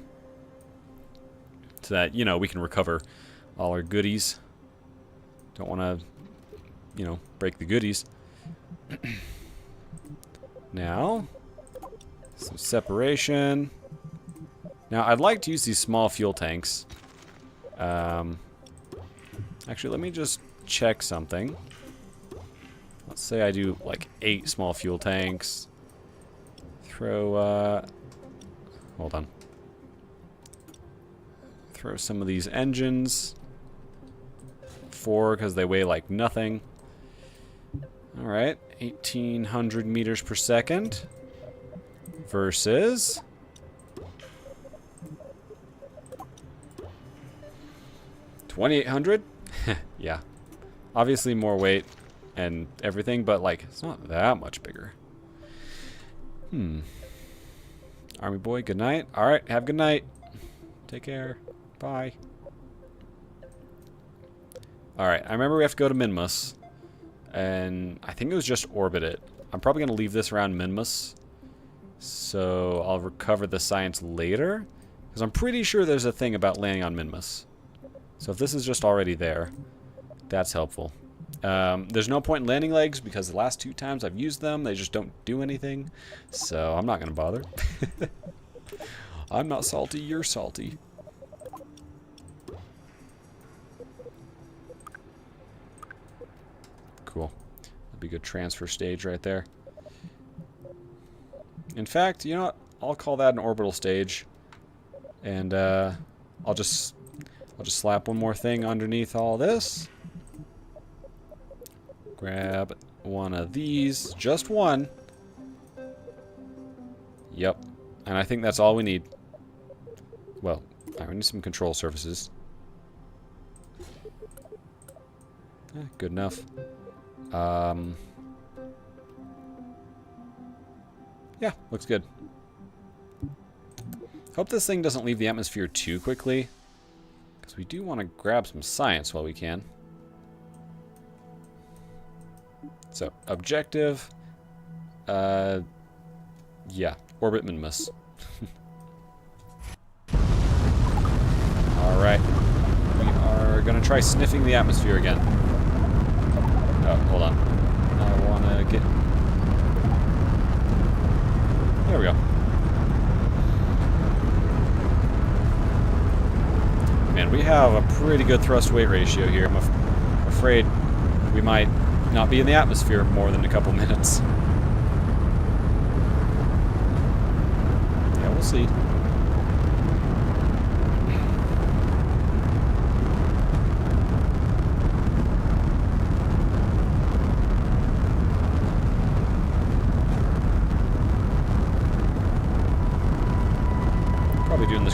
So that, you know, we can recover all our goodies. Don't want to, you know, break the goodies. Now, some separation. Now, I'd like to use these small fuel tanks. Actually, let me just check something. Let's say I do like 8 small fuel tanks. Throw, hold on. Throw some of these engines. 4, because they weigh like nothing. Alright, 1,800 meters per second. Versus 2,800? Yeah. Obviously more weight and everything, but like, it's not that much bigger. Army boy, good night. Alright, have a good night. Take care. Bye. Alright, I remember we have to go to Minmus. And I think it was just orbit it. I'm probably going to leave this around Minmus. So I'll recover the science later. Because I'm pretty sure there's a thing about landing on Minmus. So if this is just already there, that's helpful. There's no point in landing legs because the last 2 times I've used them, they just don't do anything. So I'm not going to bother. I'm not salty, you're salty. Cool. That'd be a good transfer stage right there. In fact, you know what? I'll call that an orbital stage. And I'll just slap one more thing underneath all this. Grab one of these. Just one. Yep. And I think that's all we need. Well, we need some control surfaces. Good enough. Yeah, looks good. Hope this thing doesn't leave the atmosphere too quickly. Because we do want to grab some science while we can. So, objective. Yeah, orbit Minmus. Alright. We are going to try sniffing the atmosphere again. Oh, hold on. I want to get... There we go. Man, we have a pretty good thrust-weight ratio here. I'm afraid we might not be in the atmosphere more than a couple minutes. Yeah, we'll see.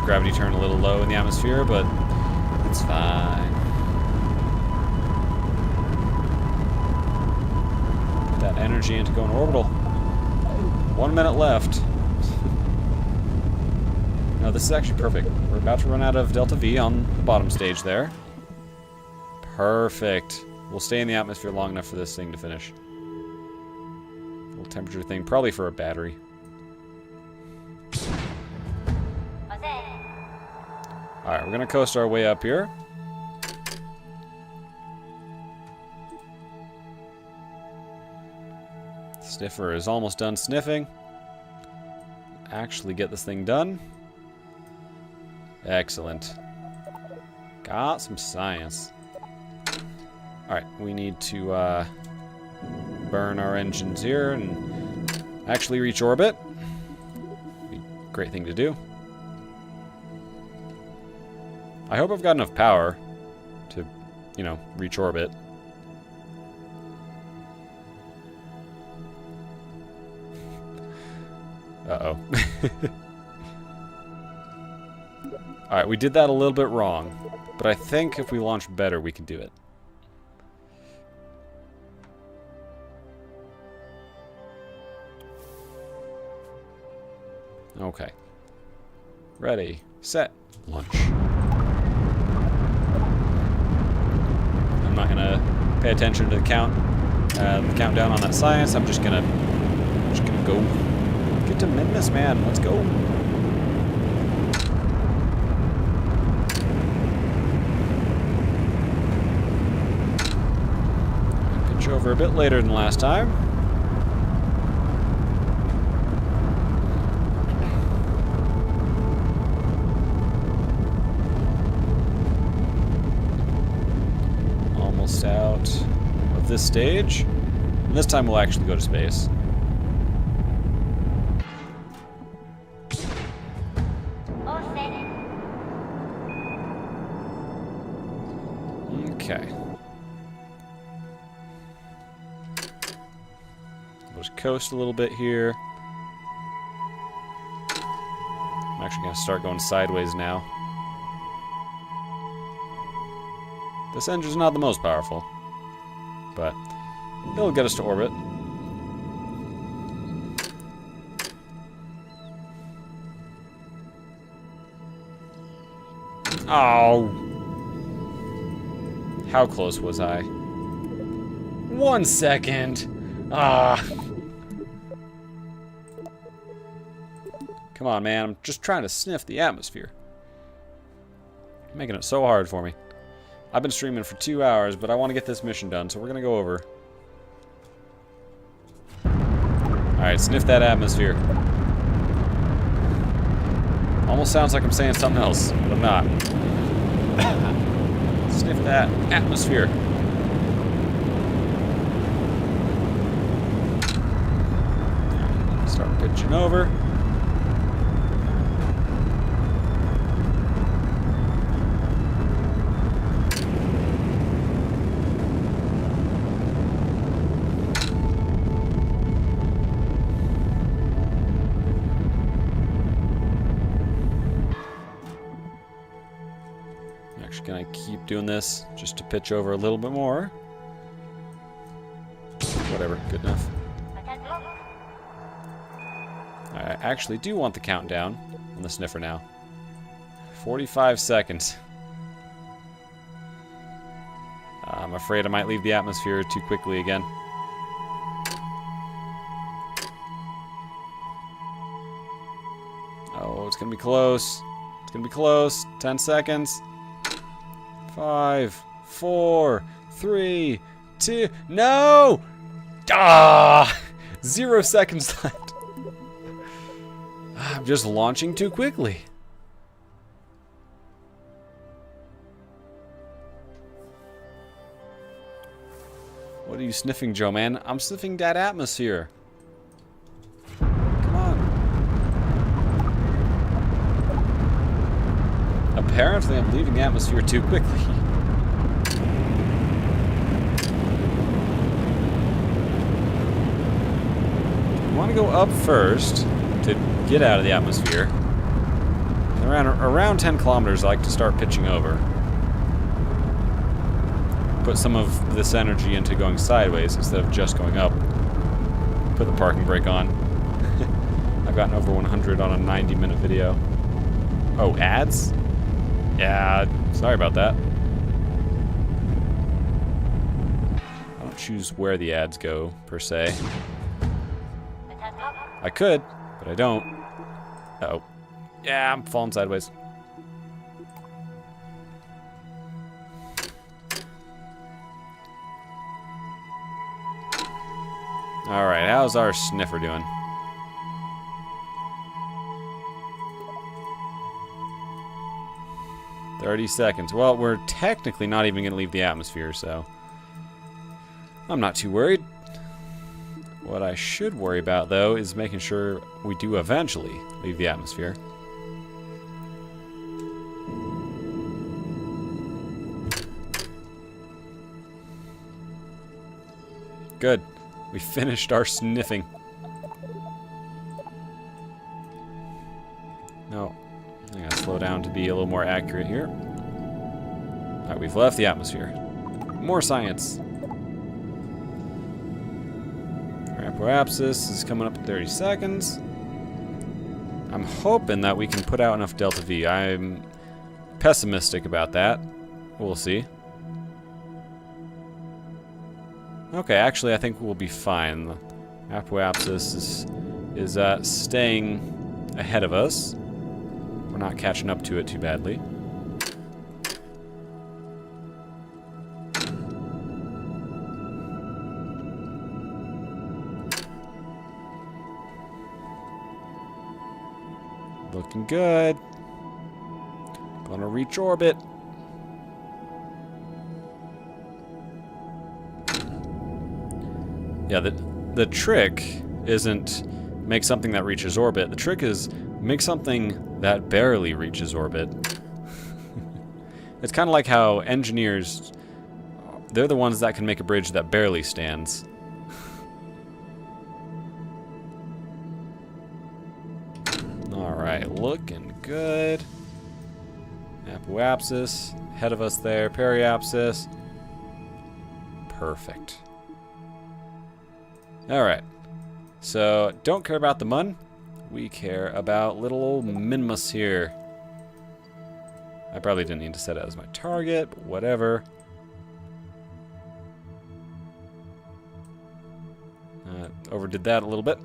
gravity turn a little low in the atmosphere, but it's fine. Put that energy into going orbital. 1 minute left. No, this is actually perfect. We're about to run out of Delta V on the bottom stage there. Perfect. We'll stay in the atmosphere long enough for this thing to finish. Little temperature thing, probably for a battery. Alright, we're gonna coast our way up here. Sniffer is almost done sniffing. Actually get this thing done. Excellent. Got some science. Alright, we need to burn our engines here and actually reach orbit. Be a great thing to do. I hope I've got enough power to, you know, reach orbit. Uh-oh. Alright, we did that a little bit wrong. But I think if we launch better, we can do it. Okay. Ready, set, launch. I'm not gonna pay attention to the countdown on that science. I'm just gonna go. Get to Minmus, man. Let's go. Pitch over a bit later than last time. Almost out of this stage. And this time we'll actually go to space. Okay. We'll just coast a little bit here. I'm actually going to start going sideways now. This engine's not the most powerful, but it'll get us to orbit. Oh! How close was I? 1 second! Ah! Come on, man. I'm just trying to sniff the atmosphere. You're making it so hard for me. I've been streaming for 2 hours, but I want to get this mission done, so we're gonna go over. Alright, sniff that atmosphere. Almost sounds like I'm saying something else, but I'm not. Sniff that atmosphere. Start pitching over. Gonna keep doing this just to pitch over a little bit more. Whatever, good enough. I actually do want the countdown on the sniffer now. 45 seconds. I'm afraid I might leave the atmosphere too quickly again. Oh, it's gonna be close. It's gonna be close. 10 seconds. 5, 4, 3, 2, no! Ah! 0 seconds left. I'm just launching too quickly. What are you sniffing, Joe, man? I'm sniffing that atmosphere. Come on. Apparently, I'm leaving the atmosphere too quickly. You want to go up first to get out of the atmosphere. Then Around 10 kilometers, I like to start pitching over. Put some of this energy into going sideways instead of just going up. Put the parking brake on. I've gotten over 100 on a 90-minute video. Oh, ads? Yeah, sorry about that. I don't choose where the ads go, per se. I could, but I don't. Uh-oh. Yeah, I'm falling sideways. Alright, how's our sniffer doing? "30 seconds. Well, we're technically not even going to leave the atmosphere, so I'm not too worried. What I should worry about, though, is making sure we do eventually leave the atmosphere. Good. We finished our sniffing. No. I gotta slow down to be a little more accurate here. Alright, we've left the atmosphere. More science. Apoapsis is coming up in 30 seconds. I'm hoping that we can put out enough delta V. I'm pessimistic about that. We'll see. Okay, actually, I think we'll be fine. Apoapsis is staying ahead of us. We're not catching up to it too badly. Looking good. Gonna reach orbit. Yeah, the trick isn't make something that reaches orbit. The trick is make something that barely reaches orbit. It's kind of like how engineers, they're the ones that can make a bridge that barely stands. Alright, looking good. Apoapsis, ahead of us there. Periapsis. Perfect. Alright. So, don't care about the mun. We care about little old Minimus here. I probably didn't need to set it as my target, but whatever. Overdid that a little bit.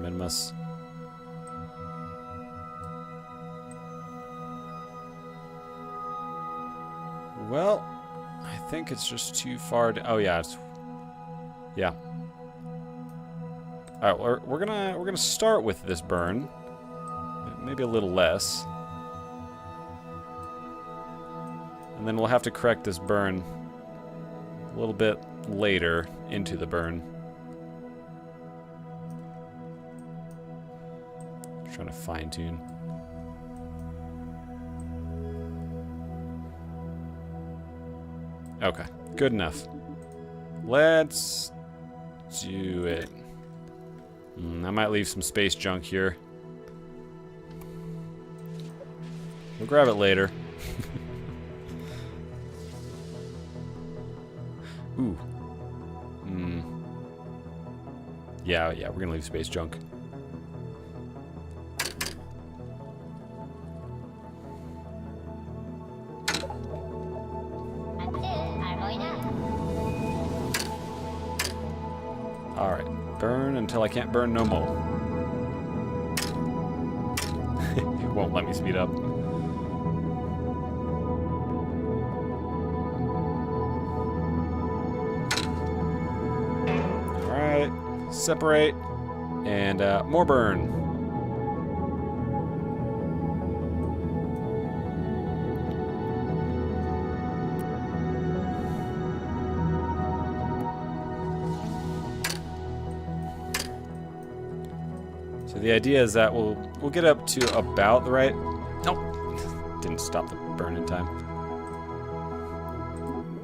Minimus. Well, I think it's just too far to, oh yeah, it's, yeah. All right, we're gonna start with this burn, maybe a little less, and then we'll have to correct this burn a little bit later into the burn. Trying to fine-tune. Okay, good enough. Let's do it. I might leave some space junk here. We'll grab it later. Ooh. Yeah, we're gonna leave space junk. Alright, burn until I can't burn no more. It won't let me speed up. Alright, separate, and more burn. So the idea is that we'll get up to about the right... Nope. Didn't stop the burn in time.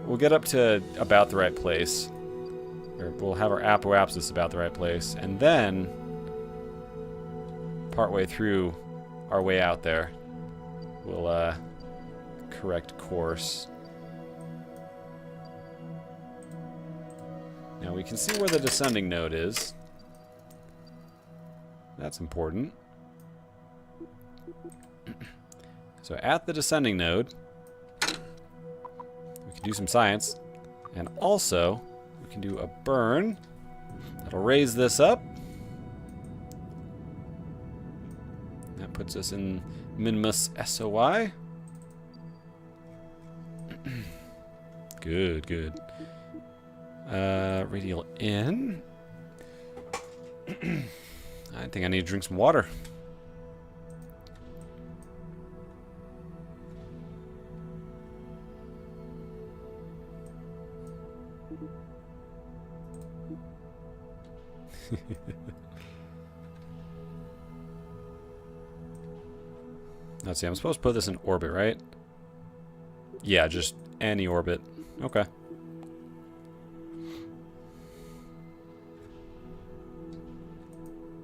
We'll get up to about the right place. Or we'll have our apoapsis about the right place. And then, partway through our way out there, we'll correct course. Now we can see where the descending node is. That's important. So at the descending node, we can do some science. And also, we can do a burn. That'll raise this up. That puts us in Minimus SOI. Good, good. Radial in. I think I need to drink some water. Let's see, I'm supposed to put this in orbit, right? Yeah, just any orbit. Okay.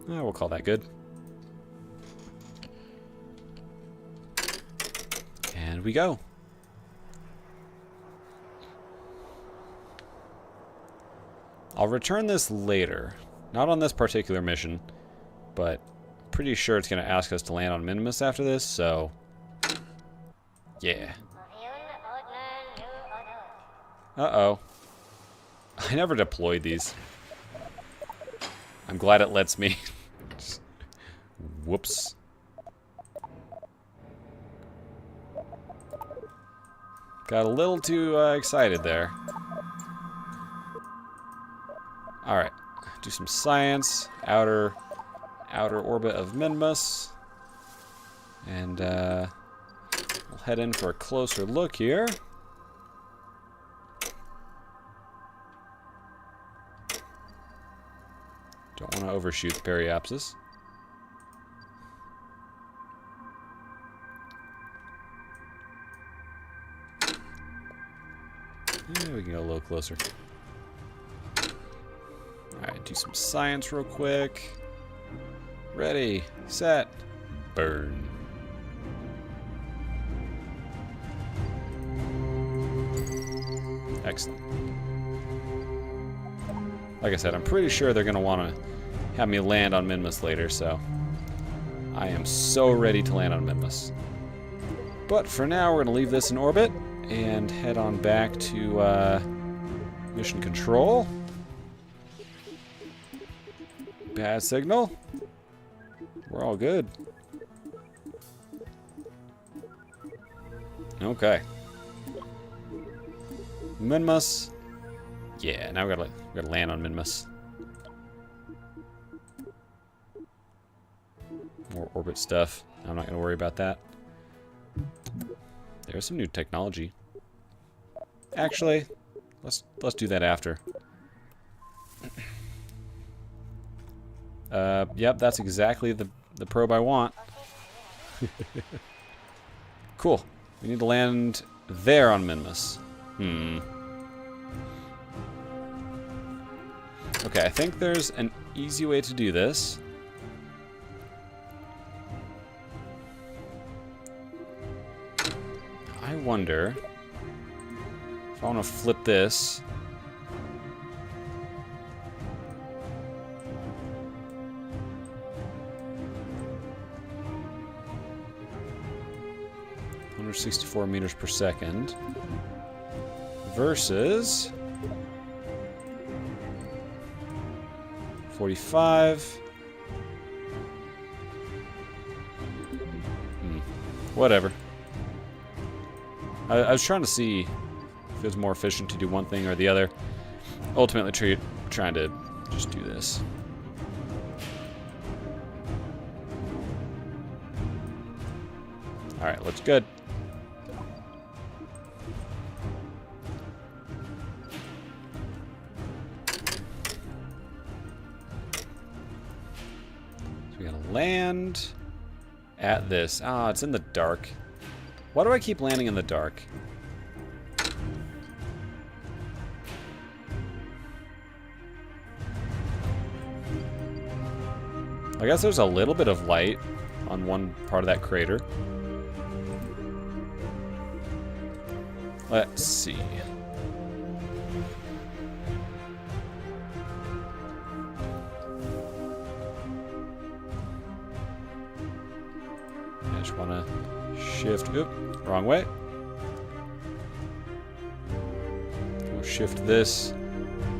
We'll call that good. And we go. I'll return this later. Not on this particular mission, but pretty sure it's going to ask us to land on Minimus after this, so... yeah. Uh-oh. I never deployed these. I'm glad it lets me. Whoops. Got a little too excited there. Alright. Do some science. Outer orbit of Minimus. And we'll head in for a closer look here. Don't want to overshoot the periapsis. Yeah, we can go a little closer. Alright, do some science real quick. Ready, set, burn. Excellent. Like I said, I'm pretty sure they're going to want to have me land on Minimus later, so I am so ready to land on Minimus. But for now, we're going to leave this in orbit and head on back to mission control. Bad signal. We're all good. Okay. Minimus. Yeah, now we gotta land on Minimus. More orbit stuff. I'm not gonna worry about that. There's some new technology. Actually, let's do that after. Yep, that's exactly the probe I want. Cool. We need to land there on Minimus. Okay, I think there's an easy way to do this. I wonder if I want to flip this. .64 meters per second versus 45. Whatever. I was trying to see if it was more efficient to do one thing or the other. Ultimately, trying to just do this. All right, looks good. land at this. Ah, it's in the dark. Why do I keep landing in the dark? I guess there's a little bit of light on one part of that crater. Let's see. I just want to shift. Oop, wrong way. We'll shift this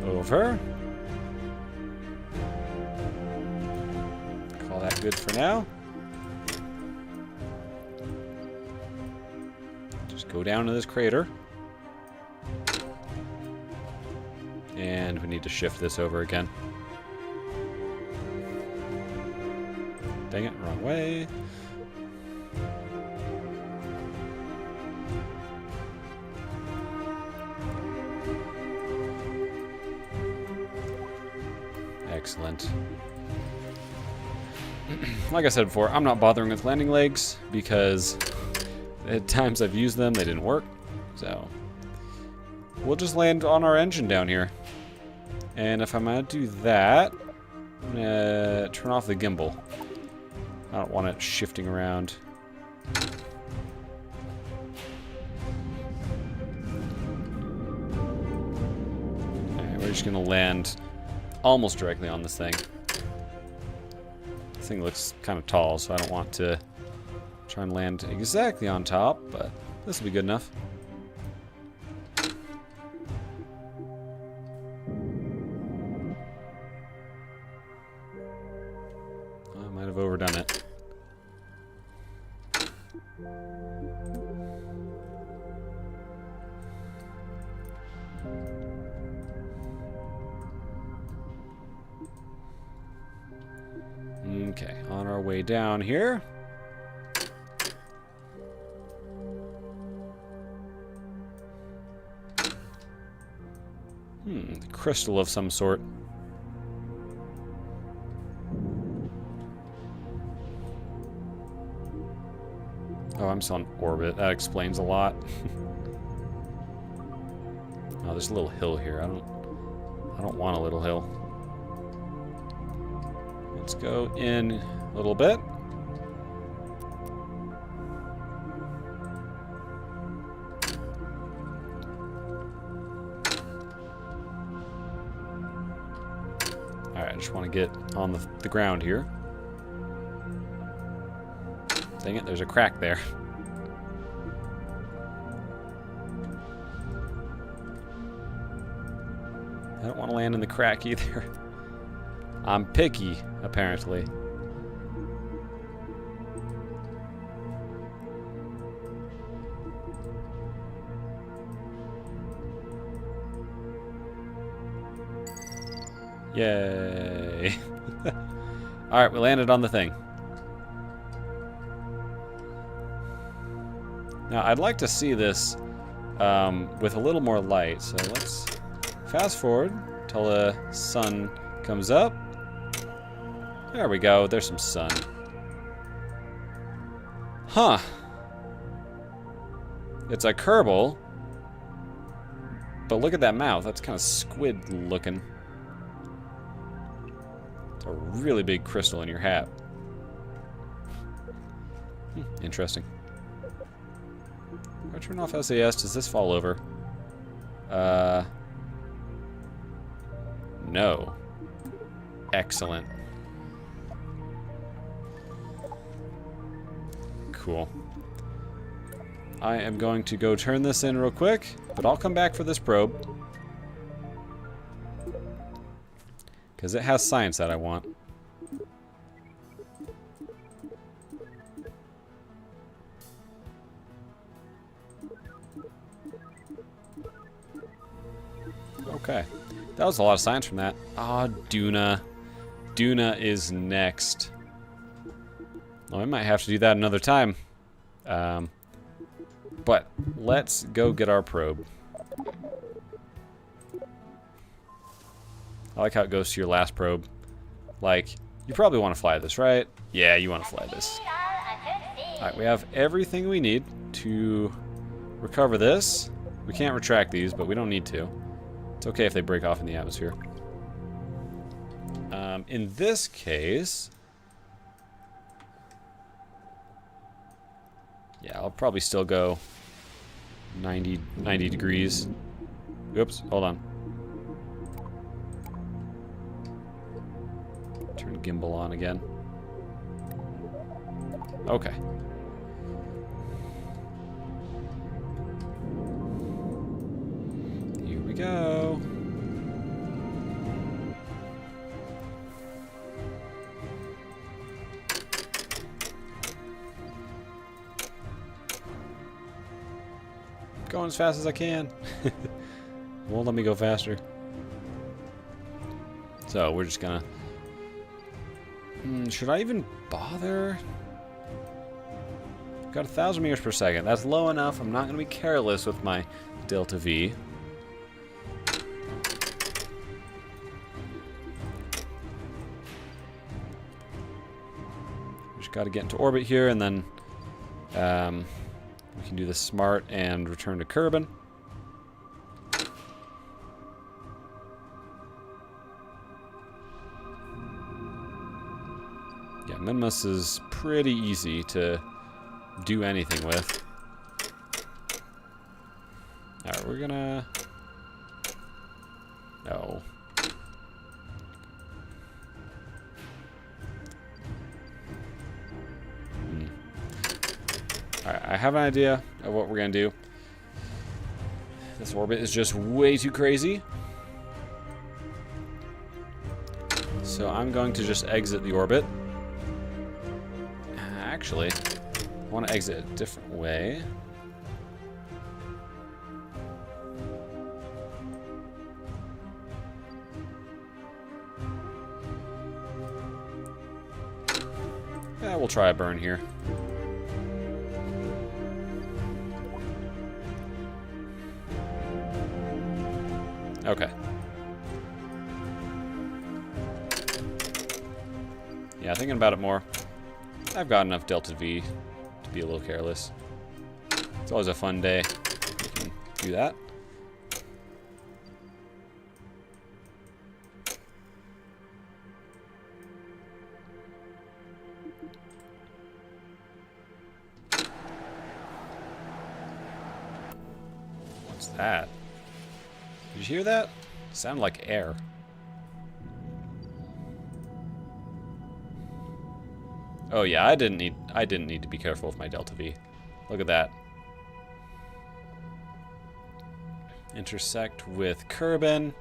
over. Call that good for now. Just go down to this crater. And we need to shift this over again. Dang it, wrong way. Excellent. Like I said before, I'm not bothering with landing legs because at times I've used them, they didn't work. So we'll just land on our engine down here. And if I'm going to do that, I'm going to turn off the gimbal. I don't want it shifting around. Alright, we're just going to land almost directly on this thing. This thing looks kind of tall, so I don't want to try and land exactly on top, but this will be good enough. I might have overdone it. Okay, on our way down here. A crystal of some sort. Oh, I'm still in orbit. That explains a lot. Oh, there's a little hill here. I don't want a little hill. Let's go in a little bit. Alright, I just want to get on the ground here. Dang it, there's a crack there. I don't want to land in the crack either. I'm picky, apparently. Yay. Alright, we landed on the thing. Now, I'd like to see this with a little more light, so let's fast forward till the sun comes up. There we go, there's some sun. Huh. It's a Kerbal, but look at that mouth, that's kind of squid looking. It's a really big crystal in your hat. Interesting. If I turn off SAS, does this fall over? No. Excellent. Cool. I am going to go turn this in real quick, but I'll come back for this probe. Because it has science that I want. Okay. That was a lot of science from that. Ah, Duna. Duna is next. Well, I might have to do that another time. But let's go get our probe. I like how it goes to your last probe. Like, You probably want to fly this, right? Yeah, you want to fly this. Alright, we have everything we need to recover this. We can't retract these, but we don't need to. It's okay if they break off in the atmosphere. In this case... yeah, I'll probably still go 90 degrees. Oops, hold on. Turn gimbal on again. Okay. Here we go. Going as fast as I can. Won't let me go faster. So we're just gonna... should I even bother? Got 1,000 meters per second. That's low enough. I'm not gonna be careless with my delta V. Just got to get into orbit here, and then we can do this smart and return to Kerbin. Yeah, Minimus is pretty easy to do anything with. Alright, we're gonna... no. Alright, I have an idea of what we're gonna do. This orbit is just way too crazy. So I'm going to just exit the orbit. Actually, I want to exit a different way. Yeah, we'll try a burn here. Okay. Yeah, thinking about it more. I've got enough delta V to be a little careless. It's always a fun day. We can do that. What's that? Did you hear that? It sounded like air. Oh yeah, I didn't need to be careful with my delta V. Look at that. Intersect with Kerbin.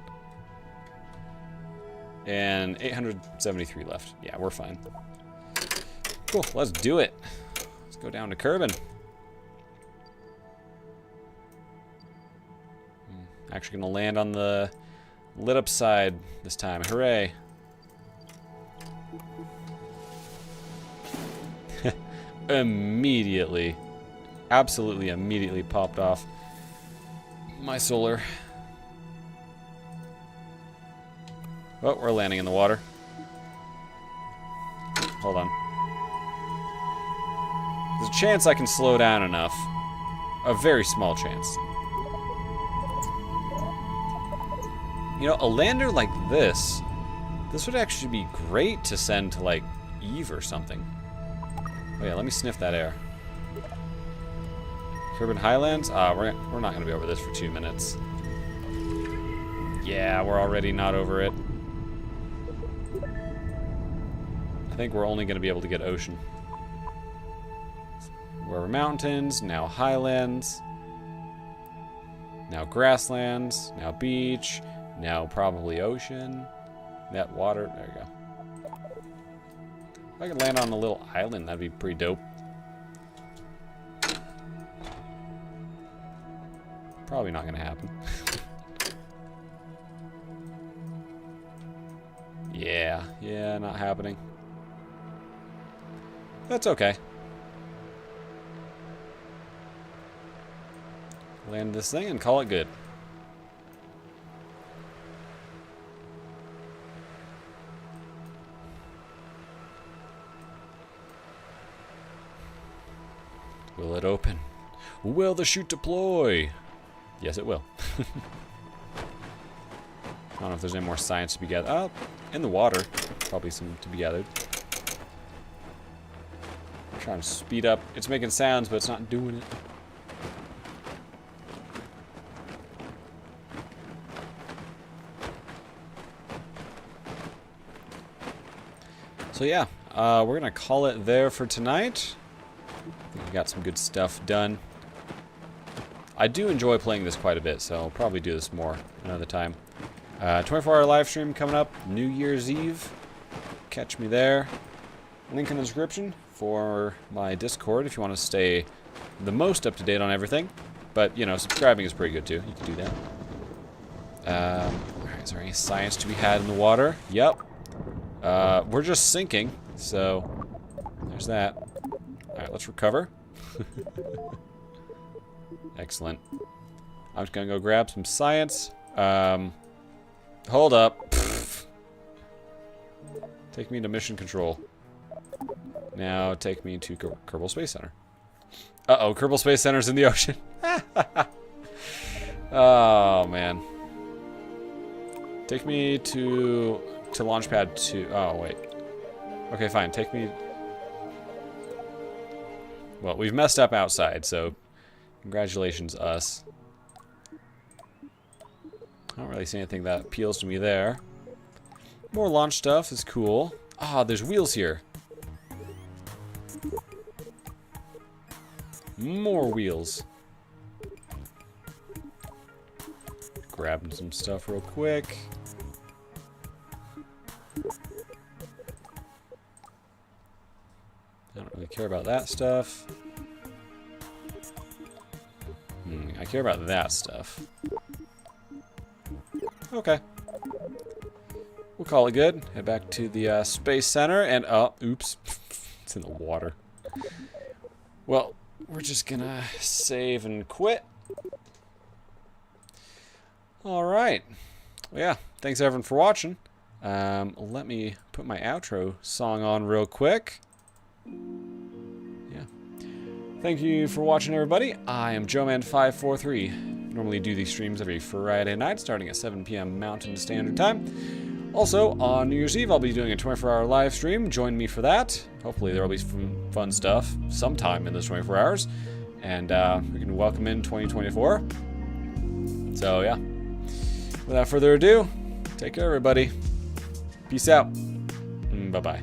And 873 left. Yeah, we're fine. Cool, let's do it. Let's go down to Kerbin. Actually gonna land on the lit up side this time. Hooray. Immediately, absolutely immediately popped off my solar. Oh, we're landing in the water. Hold on. There's a chance I can slow down enough. A very small chance. You know, a lander like this would actually be great to send to, like, Eve or something. Oh yeah, let me sniff that air. Kerbin Highlands? We're not gonna be over this for 2 minutes. Yeah, we're already not over it. I think we're only gonna be able to get ocean. We're mountains, now highlands, now grasslands, now beach, now probably ocean, net water. There you go. If I could land on a little island, that'd be pretty dope. Probably not gonna happen. Yeah, not happening. That's okay. Land this thing and call it good. Will it open? Will the chute deploy? Yes, it will. I don't know if there's any more science to be gathered. Oh, in the water. Probably some to be gathered. I'm trying to speed up. It's making sounds, but it's not doing it. So yeah, we're gonna call it there for tonight. I think we got some good stuff done. I do enjoy playing this quite a bit, so I'll probably do this more another time. 24-hour live stream coming up, New Year's Eve. Catch me there. Link in the description for my Discord if you want to stay the most up to date on everything. But, you know, subscribing is pretty good too. You can do that. Alright, is there any science to be had in the water? Yep. We're just sinking, so there's that. Alright, let's recover. Excellent. I'm just gonna go grab some science. Hold up. Take me to mission control. Now take me to Kerbal Space Center. Uh-oh, Kerbal Space Center's in the ocean. Oh, man. Take me to Launchpad 2. Oh, wait. Okay, fine. Take me... Well, we've messed up outside, so congratulations, us. I don't really see anything that appeals to me there. More launch stuff is cool. Ah, there's wheels here. More wheels. Grabbing some stuff real quick. I don't really care about that stuff. I care about that stuff. Okay. We'll call it good. Head back to the Space Center and... Oh, oops. It's in the water. Well, we're just gonna save and quit. Alright. Well, yeah. Thanks everyone for watching. Let me put my outro song on real quick. Yeah. Thank you for watching, everybody. I am JoeMan543. Normally do these streams every Friday night, starting at 7 p.m. Mountain Standard Time. Also, on New Year's Eve, I'll be doing a 24-hour live stream. Join me for that. Hopefully, there will be some fun stuff sometime in those 24 hours. And we can welcome in 2024. So, yeah. Without further ado, take care, everybody. Peace out. Bye-bye.